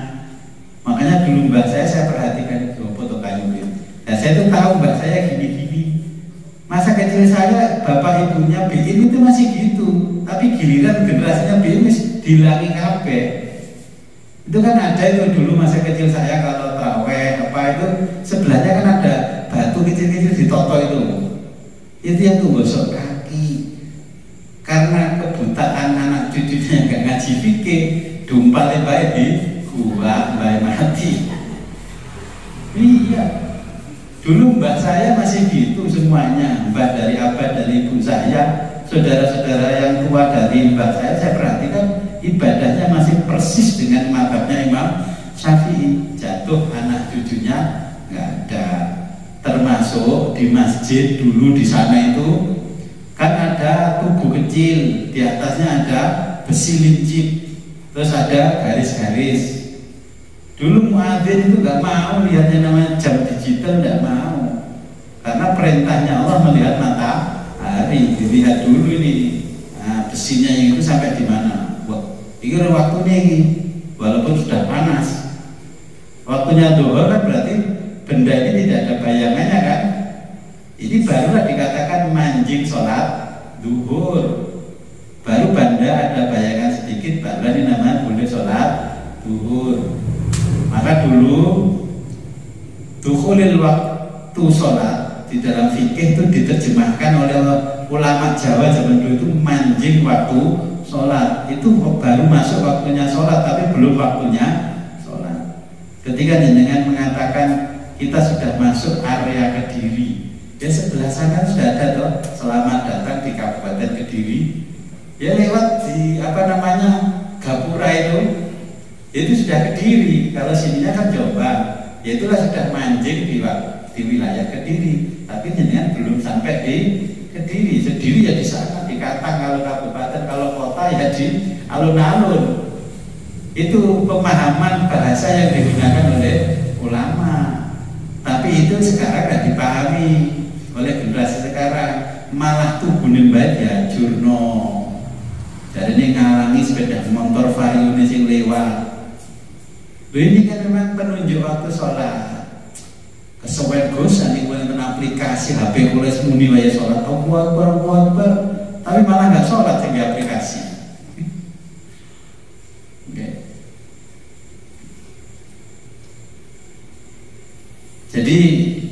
Makanya dulu mbak saya perhatikan itu foto kayu itu. Nah saya tuh tahu mbak saya gini-gini. Masa kecil saya bapak ibunya BIM itu masih gitu, tapi giliran generasinya BIM dilangi kabeh. Itu kan ada itu dulu masa kecil saya kalau traweh apa itu sebelahnya kan ada batu kecil-kecil ditoto itu. Itu yang tuh gosok kaki. Karena kebutaan anak cucunya gak ngaji fikih, dumpalnya baik di gua baik mati. Iya. Dulu mbak saya masih gitu semuanya. Mbak dari abah, dari ibu saya, saudara-saudara yang tua dari mbak saya perhatikan ibadahnya masih persis dengan mazhabnya Imam Syafi'i. Jatuh anak cucunya nggak ada. Termasuk di masjid dulu di sana itu kan ada tubuh kecil, di atasnya ada besi lincip, terus ada garis-garis. Dulu muadzin itu nggak mau lihatnya namanya jam digital, nggak mau, karena perintahnya Allah melihat matahari. Dilihat dulu ini, nah, besinya yang itu sampai di mana. Wah, ini waktunya ini, walaupun sudah panas. Waktunya zuhur kan berarti benda ini tidak ada bayangannya kan. Ini barulah dikatakan manjing sholat zuhur. Baru benda ada bayangan sedikit, baru ini namanya boleh sholat zuhur. Maka dulu dukhulil waktu sholat di dalam fikih itu diterjemahkan oleh ulama Jawa zaman dulu itu manjing waktu sholat. Itu baru masuk waktunya sholat, tapi belum waktunya sholat. Ketika jenengan mengatakan kita sudah masuk area Kediri, ya sebelah sana sudah ada toh, selamat datang di Kabupaten Kediri. Ya lewat di Gapura itu sudah Kediri. Kalau sininya kan Jombang, ya itulah sudah manjing di wilayah Kediri. Tapi jenengan belum sampai di Kediri. Kediri ya di sana, di Katang kalau kabupaten, kalau kota ya di alun-alun. Itu pemahaman bahasa yang digunakan oleh ulama. Tapi itu sekarang tidak dipahami oleh generasi sekarang. Malah tuh bunin baik ya jurno. Jadi ini ngalangi sepeda motor vario ini sing lewat. Ini kan memang penunjuk waktu sholat. Kesewen Gus, nanti wonten aplikasi HP kula muni wae sholat. Allahu Akbar. Tapi malah nggak sholat di aplikasi. Okay. Jadi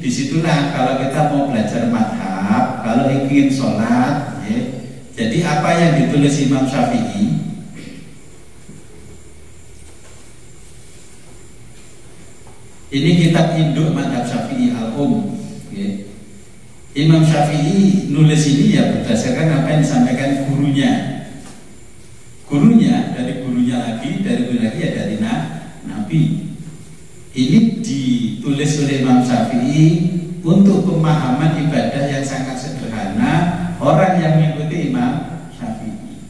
disitulah kalau kita mau belajar madhab, kalau ingin sholat, ya, jadi apa yang ditulis Imam Syafi'i. Ini kitab induk madhab Syafi'i al-Um, ya. Imam Syafi'i nulis ini ya berdasarkan apa yang disampaikan gurunya. Dari gurunya lagi ya dari Nabi. Ini ditulis oleh Imam Syafi'i untuk pemahaman ibadah yang sangat sederhana orang yang mengikuti Imam Syafi'i.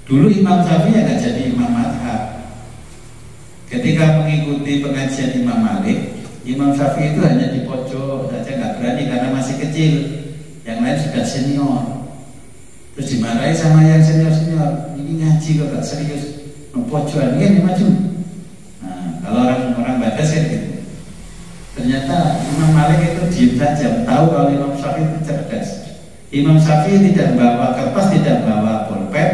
Dulu Imam Syafi'i nggak jadi imam madhab. Ketika mengikuti pengajian Imam Malik, Imam Syafi'i itu hanya di pojok saja, nggak berani karena masih kecil. Yang lain sudah senior. Terus dimarahi sama yang senior. Ini ngaji kok gak serius, mempojokan ini maju. Nah, kalau orang baca sih gitu. Ternyata Imam Malik itu diam saja, tahu kalau Imam Syafi'i itu cerdas. Imam Syafi'i tidak bawa kertas, tidak bawa pulpen,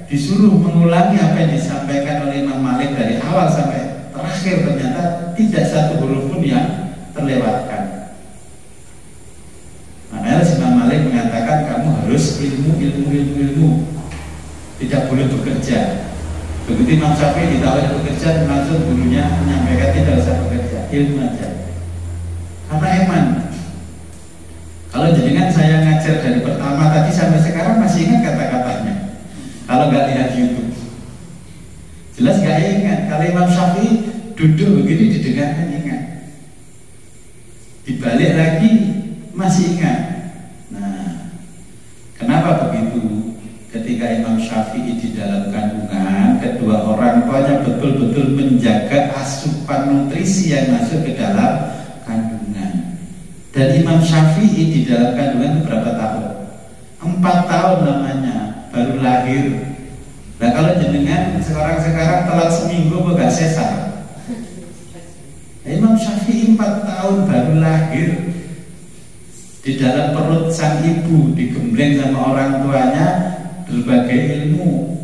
disuruh mengulangi apa yang disampaikan oleh Imam Malik dari awal sampai terakhir. Ternyata tidak satu huruf pun yang terlewatkan. Makanya Imam Malik mengatakan kamu harus ilmu, tidak boleh bekerja. Begitu Imam Syafi'i ditawari bekerja, langsung gurunya menyampaikan tidak usah bekerja, ilmu aja. Karena eman. Kalau jenengan saya ngajar dari pertama tadi sampai sekarang masih ingat kata-katanya. Kalau nggak lihat YouTube, jelas nggak ingat. Kalau Imam Syafi'i duduk begini didengarkan ingat, dibalik lagi masih ingat. Nah, kenapa begitu? Ketika Imam Syafi'i di dalam kandungan, kedua orang tuanya betul-betul menjaga asupan nutrisi yang masuk ke dalam kandungan. Dan Imam Syafi'i di dalam kandungan itu berapa tahun? 4 tahun lamanya, baru lahir. Nah kalau jenengan sekarang telat seminggu kok gak sesar. Imam Syafi'i 4 tahun baru lahir, di dalam perut sang ibu digembleng sama orang tuanya berbagai ilmu,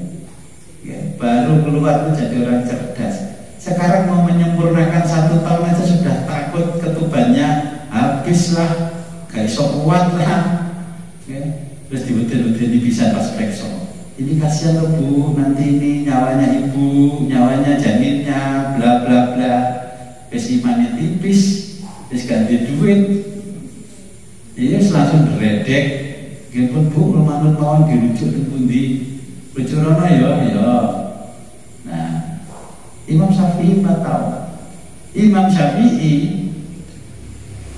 ya, baru keluar itu jadi orang cerdas. Sekarang mau menyempurnakan 1 tahun aja sudah takut, ketubannya habis lah, gak iso kuat lah, ya. Terus dibetul-betul bisa pas prekso. Ini kasihan loh bu, nanti ini nyawanya ibu, nyawanya janinnya, bla bla bla. Kesimannya tipis, terus ganti duit. Ini langsung beredek. Gimana bu, manut mawon dirujuk ke pundi? Rujuk rono ya. Nah, Imam Syafi'i 4 tahun. Imam Syafi'i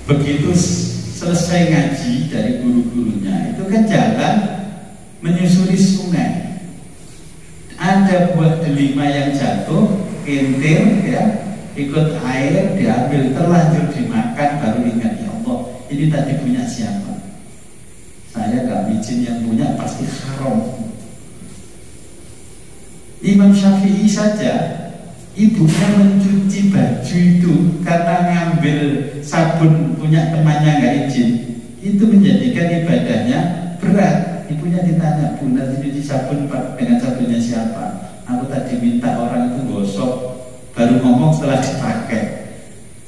begitu selesai ngaji dari guru-gurunya, itu kan jalan menyusuri sungai. Ada buah delima yang jatuh, kentir, ya, ikut air, diambil, terlanjur dimakan, baru ingat ya Allah, ini tadi punya siapa? Saya gak izin, yang punya pasti haram. Imam Syafi'i saja, ibunya mencuci baju itu karena ngambil sabun punya temannya gak izin, itu menjadikan ibadahnya berat. Ibunya ditanya, bu nanti cuci sabun pak dengan sabunnya siapa? Aku tadi minta orang itu gosok, baru ngomong setelah dipakai.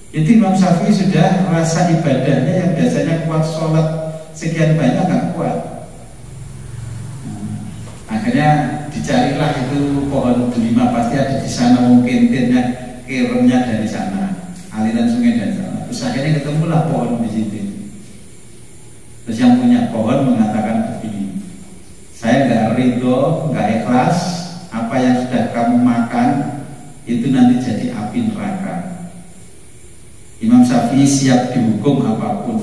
Itu Imam Syafi'i sudah rasa ibadahnya yang biasanya kuat sholat sekian banyak nggak kuat. Nah, akhirnya dicarilah itu pohon delima, pasti ada di sana, mungkin kiremnya dari sana, aliran sungai dari sana. Terus akhirnya ketemulah pohon di situ. Terus yang punya pohon mengatakan begini, saya nggak ridho, nggak ikhlas, apa yang sudah kamu makan itu nanti jadi api neraka. Imam Syafi'i siap dihukum apapun.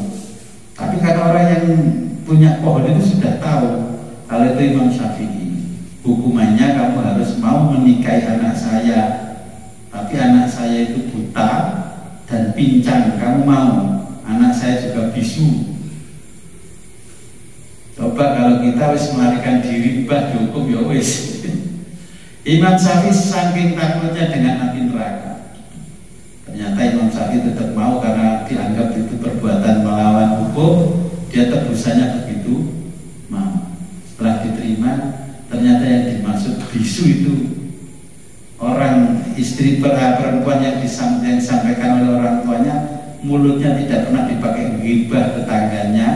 Tapi karena orang yang punya pohon itu sudah tahu kalau itu Imam Syafi'i, hukumannya kamu harus mau menikahi anak saya, tapi anak saya itu buta dan pincang, kamu mau? Anak saya juga bisu. Coba kalau kita wis melarikan diri, bah dihukum ya wis. Imam Syafi'i saking takutnya dengan api neraka. Ternyata Imam Syafi'i tetap mau karena dianggap itu perbuatan melawan hukum, dia tebusannya begitu mau. Setelah diterima, ternyata yang dimaksud bisu itu orang istri perempuan yang disampaikan oleh orang tuanya, mulutnya tidak pernah dipakai ghibah tetangganya,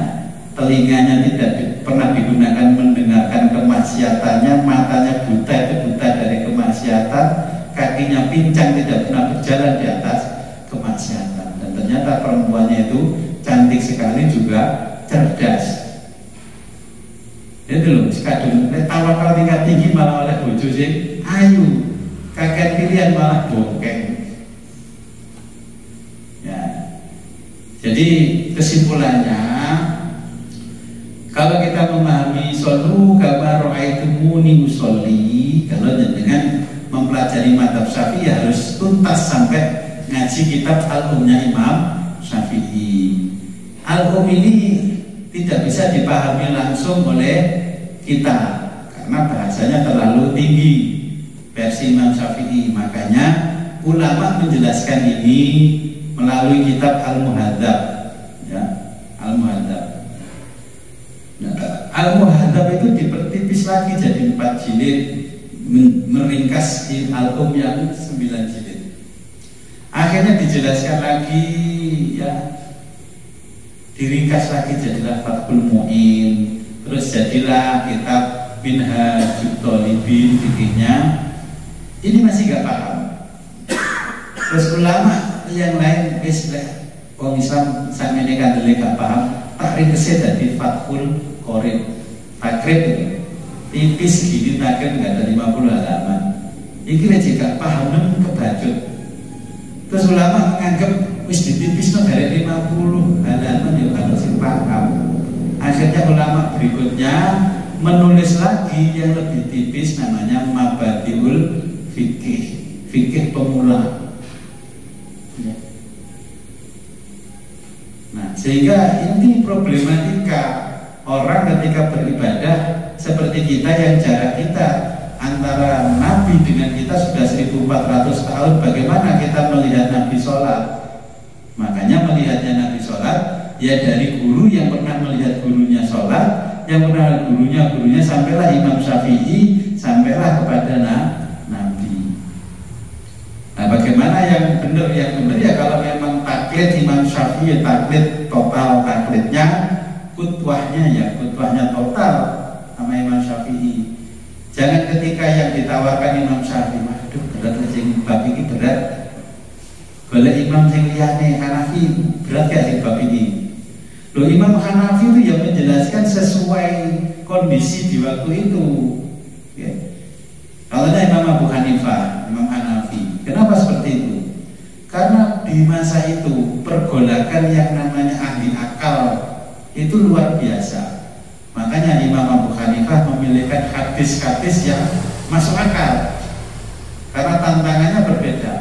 telinganya tidak pernah digunakan mendengarkan kemaksiatannya, matanya buta, itu buta dari kemaksiatan, kakinya pincang, tidak pernah berjalan di atas kemaksiatan. Dan ternyata perempuannya itu cantik sekali, juga cerdas. Itu loh, sekadung tawakal tingkat tinggi malah oleh bojo sing ayu, kakek pilihan malah bongkeng. Ya. Jadi kesimpulannya, kalau kita memahami solu kama ra'aitumuni usolli, mempelajari mazhab Syafi'i harus tuntas sampai ngaji kitab Al-Umnya Imam Syafi'i. Al-Um ini tidak bisa dipahami langsung oleh kita karena bahasanya terlalu tinggi versi Imam Syafi'i. Makanya ulama menjelaskan ini melalui kitab Al-Muhadzab, ya, Al-Muhadzab. Nah, Al-Muhadzab itu dipertipis lagi jadi 4 jilid, meringkas Al-Um yang 9 jilid. Akhirnya dijelaskan lagi, ya, diringkas lagi jadilah Fathul Mu'in, terus jadilah kitab Minhajut Thalibin fikihnya. Ini masih gak paham. Terus ulama yang lain wong Islam samene kandele gak paham, tak ringkesnya jadi Fathul Qorib. Takrib itu tipis gini, takrib nggak ada 50 halaman. Ini aja gak paham kebajut. Terus ulama menganggap wis ditipis no dari 50 halaman ya kalau sing paham. Akhirnya ulama berikutnya menulis lagi yang lebih tipis namanya Mabadiul Fikih, fikih pemula. Ya. Nah, sehingga ini problematika orang ketika beribadah seperti kita yang jarak kita antara Nabi dengan kita sudah 1400 tahun. Bagaimana kita melihat Nabi sholat? Makanya melihatnya Nabi sholat ya dari guru yang pernah melihat gurunya sholat, yang pernah gurunya sampailah Imam Syafi'i, sampailah kepada Nabi. Nah, bagaimana yang benar? Yang benar ya kalau memang taklid Imam Syafi'i, taklid total, taklidnya kutwahnya total sama Imam Syafi'i. Jangan ketika yang ditawarkan Imam Syafi'i, waduh berat sing bab iki berat. Boleh Imam sing liyane Hanafi berat gak sing bab ini? Loh, Imam Hanafi itu yang menjelaskan sesuai kondisi di waktu itu. Ya. Kalau Imam Abu Hanifah, Imam Hanafi, kenapa seperti itu? Karena di masa itu pergolakan yang namanya ahli akal itu luar biasa. Makanya Imam Abu Hanifah memilihkan hadis-hadis yang masuk akal karena tantangannya berbeda.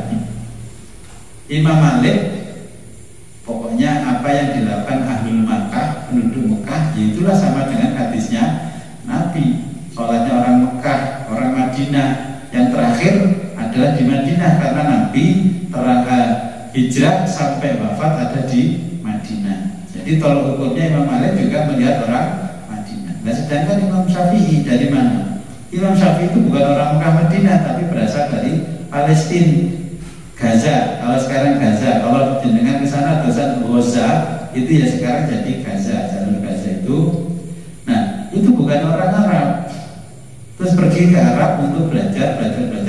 Imam Malik pokoknya apa yang dilakukan Ahlul Makkah, penduduk Mekah, itulah sama dengan hadisnya Nabi. Sholatnya orang Mekah, orang Madinah, yang terakhir adalah di Madinah karena Nabi hijrah sampai wafat ada di Madinah. Jadi tolak ukurnya Imam Malik juga melihat orang Madinah. Nah, sedangkan Imam Syafi'i dari mana? Imam Syafi'i itu bukan orang Mekah Madinah, tapi berasal dari Palestina, Gaza. Kalau sekarang Gaza, kalau jenengan ke sana dosan Gaza, itu ya sekarang jadi Gaza, jalur Gaza itu. Nah, itu bukan orang Arab. Terus pergi ke Arab untuk belajar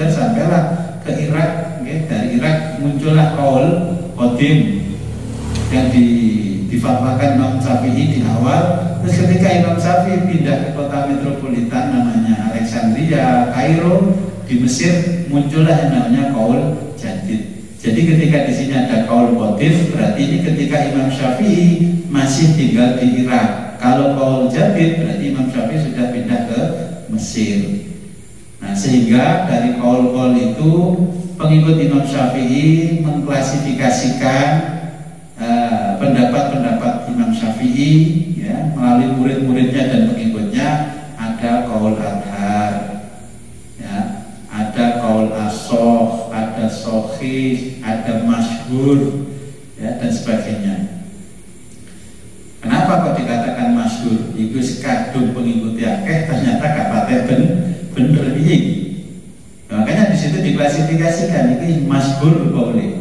sampailah ke Irak. Okay? Dari Irak muncullah Qaul Qadim yang difatwakan Imam Syafi'i di awal. Terus ketika Imam Syafi'i pindah ke kota metropolitan namanya Alexandria, Kairo di Mesir, muncullah yang namanya Qaul Jadid. Jadi ketika di sini ada Qaul Qadim, berarti ini ketika Imam Syafi'i masih tinggal di Irak. Kalau Qaul Jadid berarti Imam Syafi'i sudah pindah ke Mesir. Nah, sehingga dari qaul-qaul itu pengikut Imam Syafi'i mengklasifikasikan pendapat-pendapat Imam Syafi'i ya, melalui murid-muridnya dan pengikutnya. Ada qaul adhar, ya, ada qaul as-shokh, ada sohih, ada masyhur, ya, dan sebagainya. Kenapa kok dikatakan masyhur? Iku kadung pengikuti akeh ternyata gak paten bener iki. Makanya di situ diklasifikasikan ini masyhur boleh.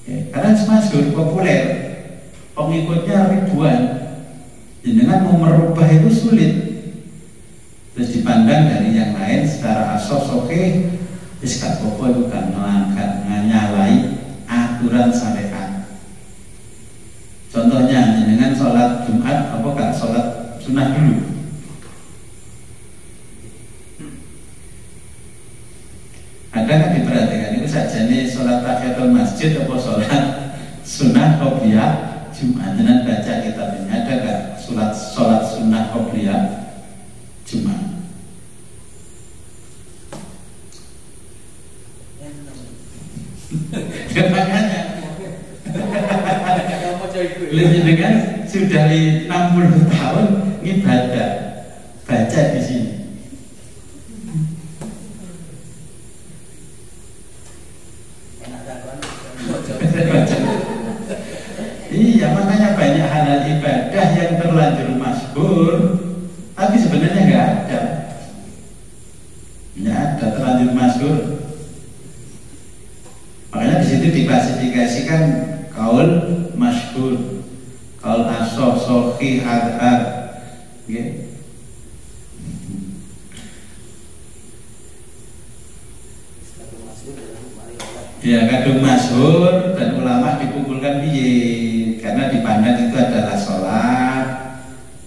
Ya, karena masyhur populer, pengikutnya ribuan. Jenengan mau merubah itu sulit. Terus dipandang dari yang lain secara asosoke, wis gak apa-apa itu kan melanggar nyalai aturan syariat. Contohnya jenengan sholat Jumat apa gak sholat sunnah dulu? Ada kan diperhatikan itu saja nih sholat tahiyatul masjid apa sholat sunnah qobliyah Jumat. Jenengan baca kitabnya ada gak sholat sunnah qobliyah Jumat? Jenengan sudah 60 tahun ibadah, baca di sini. Iya, makanya banyak hal ibadah yang terlanjur masyhur, tapi sebenarnya nggak ada. Nggak ada terlanjur masyhur. Makanya di situ diklasifikasikan kaul masyhur, kaul asoh, sohi, adhar, okay. Ya, kadung masyhur dan ulama dikumpulkan piye, karena dipandang itu adalah sholat,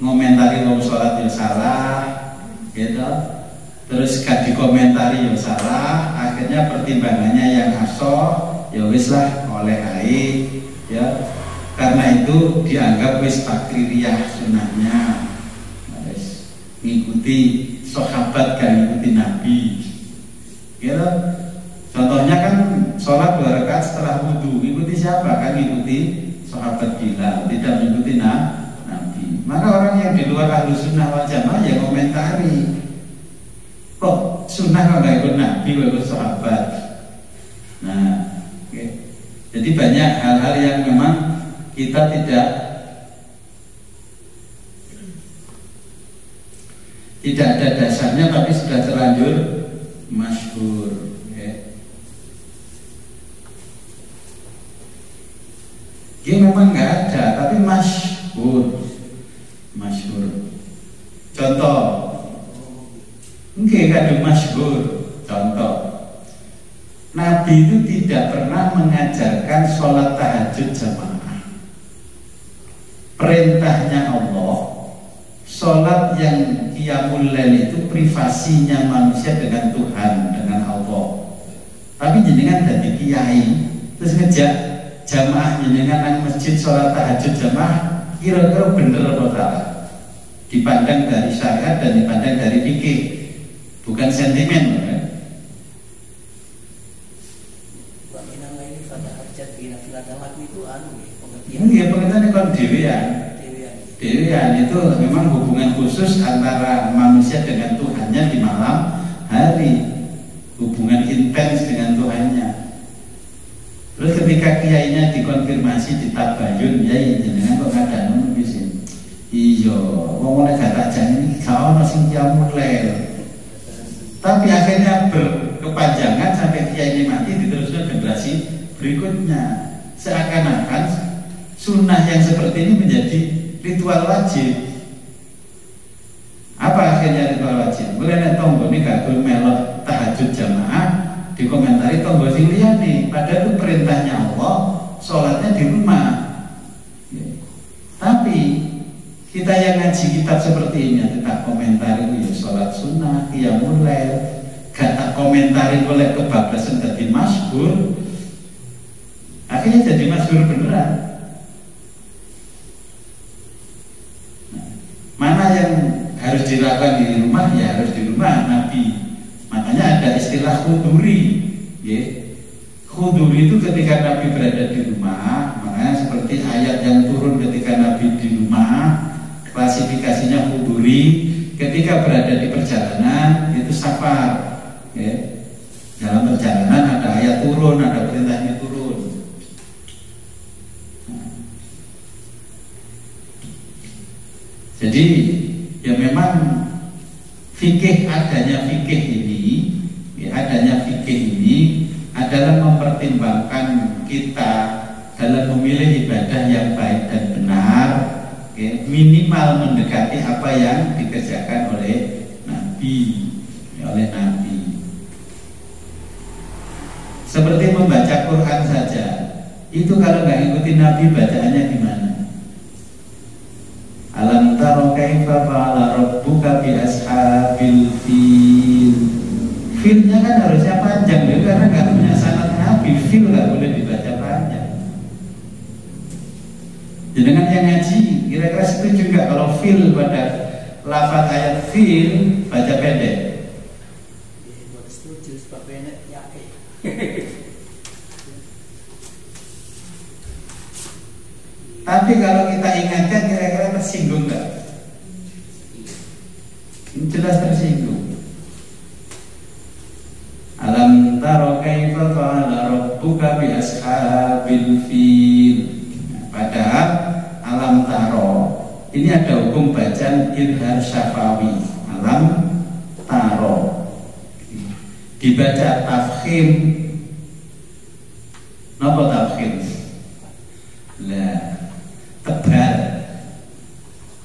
ngomentari wong sholat yang salah, gitu. Terus gak dikomentari yang salah, akhirnya pertimbangannya yang asoh, ya wis lah oleh air, ya. Karena itu dianggap wis takririyah sunahnya, wis ngikuti sahabat kan ngikuti Nabi, gitu. Contohnya kan sholat 2 rakaat setelah wudhu, ikuti siapa? Kan ikuti sahabat Bilal, tidak mengikuti Nabi. Maka orang yang di luar ahlu sunnah wal jamaah ya komentari, kok sunnah kok gak ikut Nabi, gak ikut sahabat. Nah, okay. Jadi banyak hal-hal yang memang kita tidak ada dasarnya, tapi sudah terlanjur masyhur. Dia memang nggak ada, tapi masyhur. Contoh, mungkin kadang masyhur. Contoh, Nabi itu tidak pernah mengajarkan sholat tahajud jamaah. Perintahnya Allah, sholat yang qiyamul lail itu privasinya manusia dengan Tuhan, dengan Allah. Tapi jenengan dari kiai terus ngejak jamaah jenengan nang masjid sholat tahajud jamaah, kira-kira bener apa salah? Dipandang dari syariat dan dipandang dari fikih, bukan sentimen, kan? Iya, pengertiannya kon dewean itu memang hubungan khusus antara manusia dengan Tuhannya di malam hari, hubungan intens dengan Tuhannya. Terus ketika kiainya dikonfirmasi ditabayun, ya jenengan kok kadang bisa. Iya, wong oleh kata jan ini kau masih qiyamul lail. Tapi akhirnya berkepanjangan sampai kiai ini mati, diteruskan generasi berikutnya. Seakan-akan sunnah yang seperti ini menjadi ritual wajib. Apa akhirnya ritual wajib? Boleh nek tonggo ini kagul melok tahajud jamaah, dikomentari tonggo sing liyane, padahal itu perintahnya Allah, sholatnya di rumah. Tapi kita yang ngaji kitab seperti ini tetap komentari ya sholat sunnah, qiyamul lail, gak tak komentari oleh kebablasan jadi masyhur, akhirnya jadi masyhur beneran. Mana yang harus dilakukan di rumah, ya harus di rumah Nabi. Makanya ada istilah khuduri, ya. Khuduri itu ketika Nabi berada di rumah. Makanya seperti ayat yang turun ketika Nabi di rumah, klasifikasinya khuduri. Ketika berada di perjalanan itu safar, ya. Dalam perjalanan ada ayat turun, ada perintahnya turun. Jadi ya memang adanya fikih ini adalah mempertimbangkan kita dalam memilih ibadah yang baik dan benar, ya, minimal mendekati apa yang dikerjakan oleh Nabi. Seperti membaca Quran saja, itu kalau nggak ikuti Nabi bacaannya gimana? Alam taro kaifa fa'ala rabbuka bi ashabil fil. Filnya kan harusnya panjang ya, karena nggak punya sanad Nabi. Fil nggak boleh dibaca panjang. Jenengan yang ngaji kira-kira setuju nggak kalau fil pada lafaz ayat fil baca pendek? Setuju, sebab pendek yakin. Tapi kalau jelas tersinggung. Alam taro kaifa fa'ala rabbuka bi ashabil fil. Padahal alam taro ini ada hukum bacaan idhar syafawi. Alam taro dibaca tafkhim. Napa tafkhim? Lah, tebal.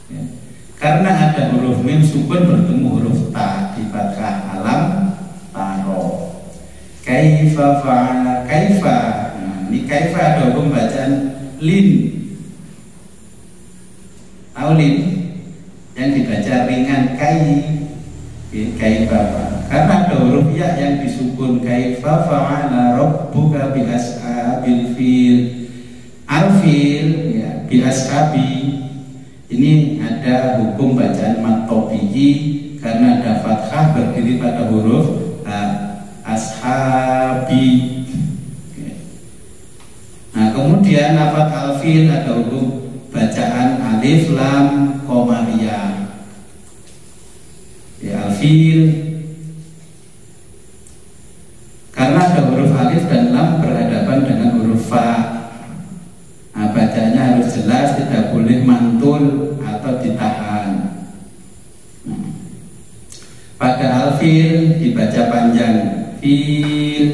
Ya. Karena ada huruf mim sukun bertemu huruf ta di fathah alam taro. Kaifa fa'ala kaifa. Nah, ini kaifa ada hukum bacaan lin. Tahu lin? Yang dibaca ringan kaifa. Karena ada huruf ya yang disukun kaifa fa'ala rabbuka bi ashabil fil. Al-fil ya bi ashabi ini ada hukum bacaan mat tabi'i karena ada fathah berdiri pada huruf ashabi. Nah, kemudian lafaz al-fil ada hukum bacaan alif lam qamariyah. Ya, al-fil karena ada huruf alif dan lam berhadapan dengan huruf fa. Nah, bacanya harus jelas, tidak boleh mantul atau ditahan. Nah, pada al-fil dibaca panjang, fil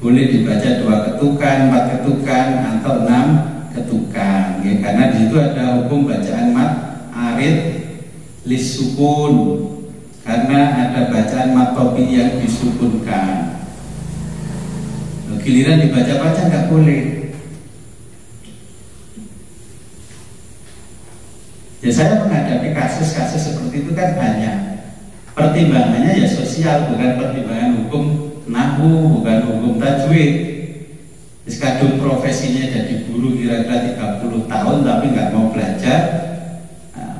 boleh dibaca 2 ketukan, 4 ketukan atau 6 ketukan. Ya, karena di situ ada hukum bacaan mat arid lis sukun. Karena ada bacaan mat topi yang disukunkan. Giliran dibaca panjang nggak boleh. Ya, saya menghadapi kasus-kasus seperti itu kan banyak. Pertimbangannya ya sosial, bukan pertimbangan hukum nahwu, bukan hukum tajwid. Kadung profesinya jadi guru kira-kira 30 tahun tapi nggak mau belajar,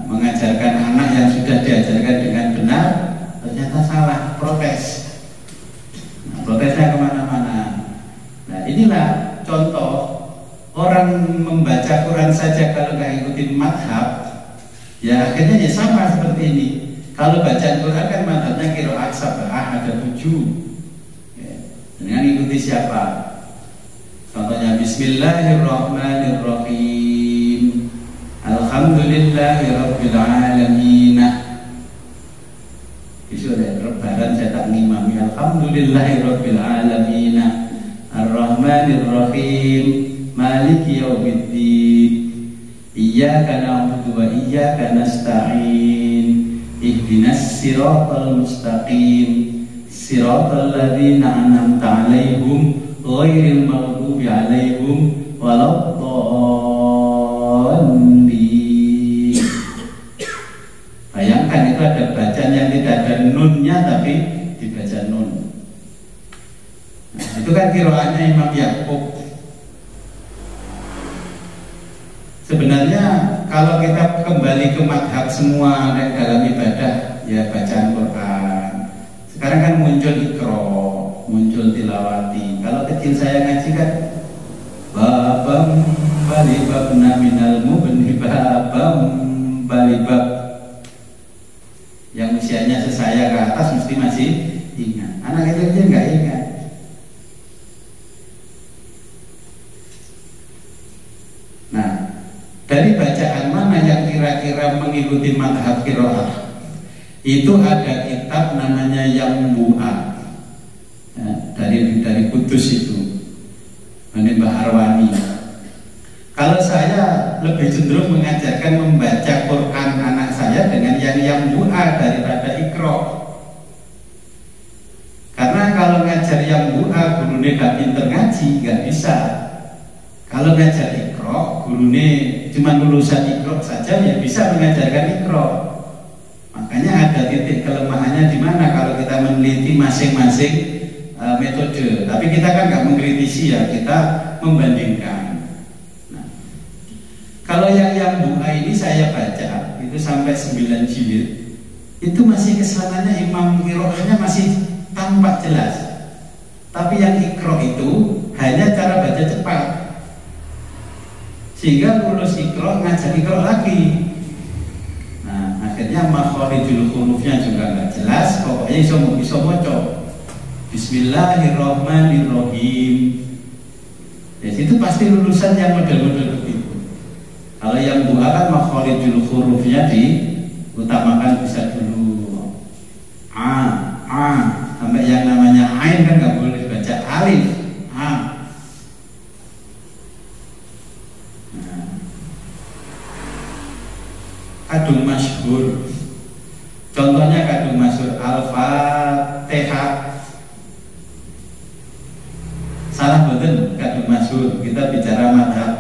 mengajarkan anak yang sudah diajarkan dengan benar ternyata salah, protes. Nah, protesnya kemana-mana. Nah, inilah contoh orang membaca Quran saja kalau nggak ikutin madhab. Ya akhirnya ya sama seperti ini. Kalau bacaan Quran kan madhabnya qiraat sab'ah ada 7. Ya, dengan ikuti siapa? Contohnya Bismillahirrahmanirrahim. Alhamdulillahirabbil alamin. Besok lebaran saya tak ngimami Alhamdulillahirabbil alamin. Ar-Rahmanirrahim. Maliki yaumiddin. Iyyaka na'budu wa iyyaka nasta'in. Ihdinas siratal mustaqim. Siratal ladzina an'amta 'alaihim ghairil maghdubi 'alaihim waladdallin. Bayangkan itu ada bacaan yang tidak ada nunnya tapi dibaca nun. Nah, itu kan qiraatnya Imam Ya'qub. Sebenarnya kalau kita kembali ke madhab semua dan dalam ibadah ya bacaan Quran. Sekarang kan muncul ikro, muncul tilawati. Kalau kecil saya ngaji kan babam balibabna minal mubni babam balibab. Yang usianya sesaya ke atas mesti masih ingat. Anak itu aja nggak ingat. Nah, dari bacaan mana yang kira-kira mengikuti madhab qiraah? Itu ada kitab namanya Yambu'a ya, dari Kudus itu, ini Mbah Arwani. Kalau saya lebih cenderung mengajarkan membaca Quran anak saya dengan yang Yambu'a daripada Iqra. Karena kalau ngajar Yambu'a gurunya gak pinter ngaji, gak bisa. Kalau ngajar Iqra, gurunya cuma lulusan Iqra saja ya bisa mengajarkan Iqra. Makanya ada titik kelemahannya di mana kalau kita meneliti masing-masing metode. Tapi kita kan nggak mengkritisi ya, kita membandingkan. Nah, kalau yang Yambu'a ini saya baca itu sampai 9 jilid, itu masih kesananya imam qiraahnya masih tampak jelas. Tapi yang Iqra itu hanya cara baca cepat. Sehingga lulus Iqra ngajak Iqra lagi. Nah, akhirnya makhorijul hurufnya juga nggak jelas. Pokoknya iso moco Bismillahirrohmanirrohim. Ya, itu pasti lulusan yang model-model begitu. Kalau yang buah kan makhorijul hurufnya diutamakan bisa dulu sampai yang namanya ain kan nggak boleh baca alif kadung masyhur. Contohnya kadung masyhur Al-Fatihah. Salah betul kadung masyhur. Kita bicara madhab.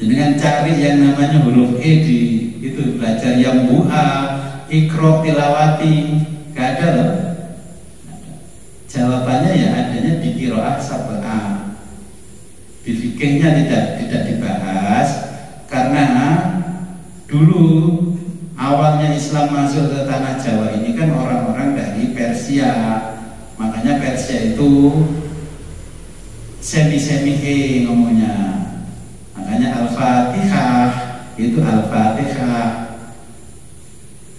Dengan cari yang namanya huruf E di itu belajar yang bu'a, ikro, tilawati, gak ada loh. Jawabannya ya adanya di qiraah sab'ah. Di fikihnya tidak dibahas karena dulu awalnya Islam masuk ke tanah Jawa ini kan orang-orang dari Persia. Makanya Persia itu semi-semi ngomongnya. Makanya Al-Fatihah itu Al-Fatihah.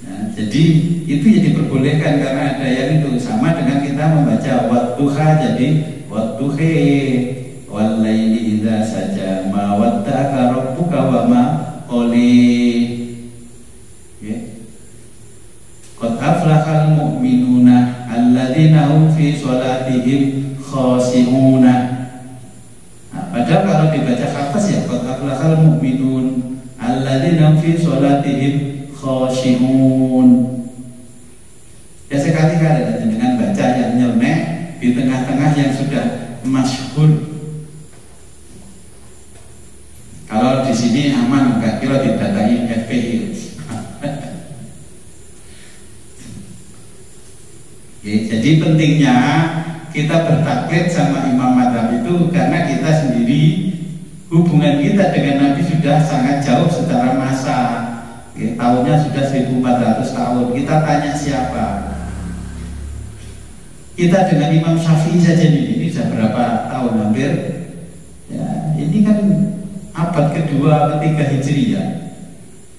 Nah, jadi itu ya diperbolehkan karena ada yang itu sama dengan kita membaca wadduha jadi wadduhe wal laili idza saja ma wadda'aka rabbuka wa ma qad aflahal mu'minuna alladzina hum fi sholatihim khashi'una. Padahal kalau dibaca hafaz ya qad aflahal mu'minun alladzina hum fi sholatihim khashi'un. Ya sekali-kali dengan baca yang nyeleneh di tengah-tengah yang sudah masyhur. Kalau di sini aman, nggak kira didatangi FPI. Jadi pentingnya kita bertaklid sama imam madhab itu karena kita sendiri hubungan kita dengan Nabi sudah sangat jauh secara masa. Tahunnya sudah 1400 tahun. Kita tanya siapa? Kita dengan Imam Syafi'i saja ini sudah berapa tahun hampir? Ya, ini kan abad kedua, ketiga Hijriyah.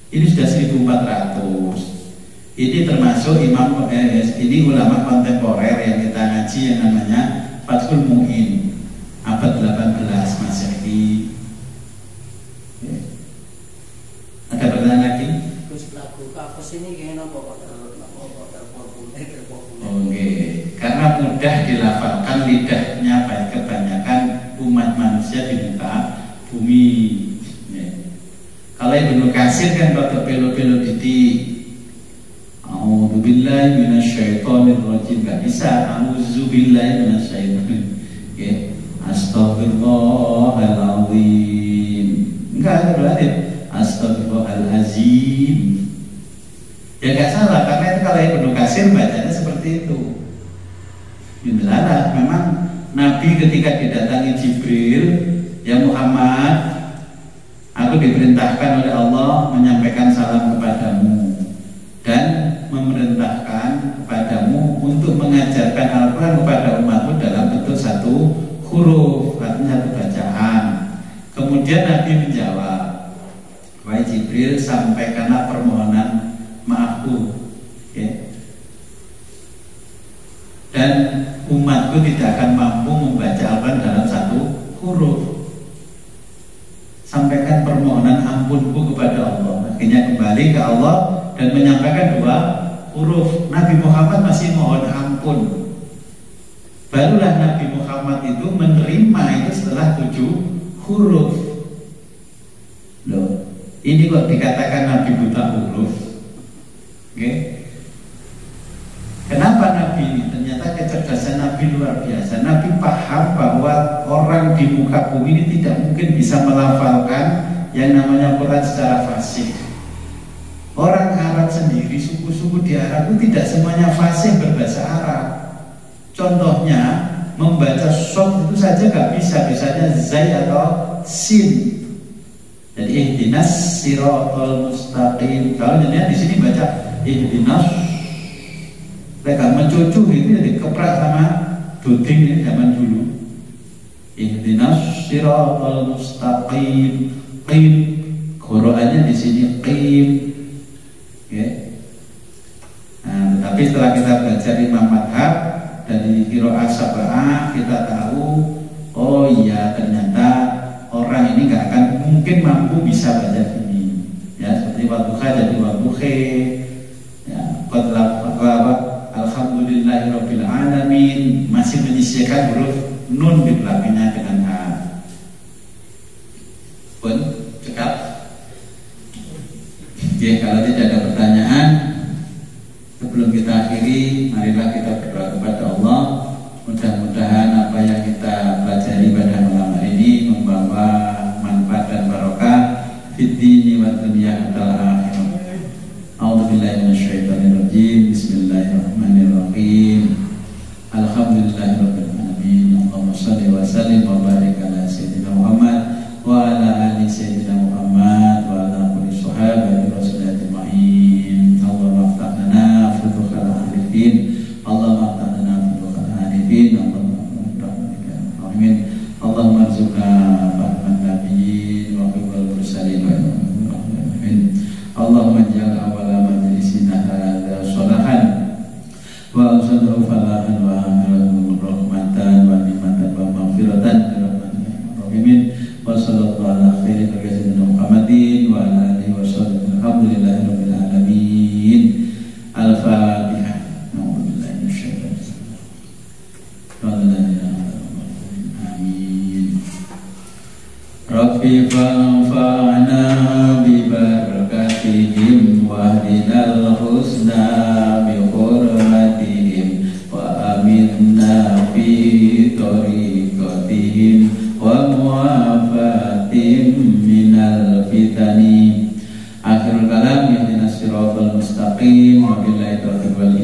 Ini sudah 1400. Ini termasuk ini ulama kontemporer yang kita ngaji yang namanya Fathul Mu'in abad 18 Masehi. Ada pertanyaan lagi? Terus lagu kafes ini kayaknya nopo terpopuler. Oke, karena mudah dilafalkan lidahnya baik kebanyakan umat manusia di muka bumi. Kalau Ibnu Katsir kan rada pelo-pelo titik. A'udzubillahi minasyaitonirrajim, enggak bisa. A'udzubillahi minasyaitonir. Oke. Astaghfirullahaladzim. Enggak ada berarti Astaghfirullahalazim. Ya enggak salah karena itu kalau Ibnu Katsir bacanya seperti itu. Benar, memang Nabi ketika didatangi Jibril, ya Muhammad, aku diperintahkan oleh Allah menyampaikan salam kepadamu dan memerintahkan kepadamu untuk mengajarkan Al-Quran kepada umatmu dalam bentuk satu huruf, artinya satu bacaan. Kemudian Nabi menjawab, wahai Jibril, sampaikanlah permohonan maafku, ya. Dan umatku tidak akan mampu membaca Al-Quran dalam satu huruf. Sampaikan permohonan ampunku kepada Allah. Akhirnya kembali ke Allah dan menyampaikan dua huruf. Nabi Muhammad masih mohon ampun. Barulah Nabi Muhammad itu menerima itu setelah 7 huruf. Loh, ini kok dikatakan Nabi buta huruf? Oke? Kenapa Nabi ini? Ternyata kecerdasan Nabi luar biasa. Nabi paham bahwa orang di muka bumi ini tidak mungkin bisa melafalkan yang namanya Quran secara fasih. Orang Arab sendiri, suku-suku di Arab itu tidak semuanya fasih berbahasa Arab. Contohnya membaca shod itu saja gak bisa, biasanya zai atau sin. Jadi ihdinas siratal mustaqim. Kalau jadinya di sini baca ihdinas, mereka mencucu itu jadi keprak sama duding ini zaman dulu. Ihdinas siratal mustaqim. Qim, Qur'annya di sini qim. Nah, tetapi setelah kita belajar 5 madhab dari qiraah sab'ah, kita tahu oh iya ternyata orang ini nggak akan mungkin mampu bisa baca ini. Ya, seperti wadduha jadi wadduhe. Ya, alhamdulillahirabbil alamin masih menyisihkan huruf nun di belakangnya dengan ha. Pun cekap. Oke, kalau tidak ada pertanyaan, sebelum kita akhiri, marilah kita berdoa kepada Allah. Mudah-mudahan apa yang kita pelajari pada malam hari ini membawa manfaat dan barokah fid dini wa dunya wal akhirah. A'udzubillahi minasyaitonirrajim. Bismillahirrahmanirrahim. Alhamdulillahirabbil alamin. Allahumma shalli wa sallim wa barik ala sayyidina Muhammad wa ala ali sayyidina Muhammad wa ala kulli sahabati rasulillah ajma'in. Allahumma aftah lana futuhal arifin. Allahumma aftah lana futuhal arifin. Amin. Allahumma arzuqna fahman nabiyyin wa hibal mursalin wa amin. Allahumma ja'al awala majlisina hadza sholahan wa awsadahu falahan wa amiran rahmatan wa nimatan wa maghfiratan amin. Wa sallallahu ala khairin sayyidina Muhammadin wa ala alihi wa sahbihi alhamdulillahi rabbil alamin. Al-Fatihah. A'udzubillahi minasyaitonir rajim. Amin. Rabbi fa'ana bi barakatihim wa hdinal husna bi hurmatihim wa aminna fi tariqatihim wa mu'afatim minal fitani. Akhirul kalam ihdinas siratal mustaqim wa billahi taufiq wal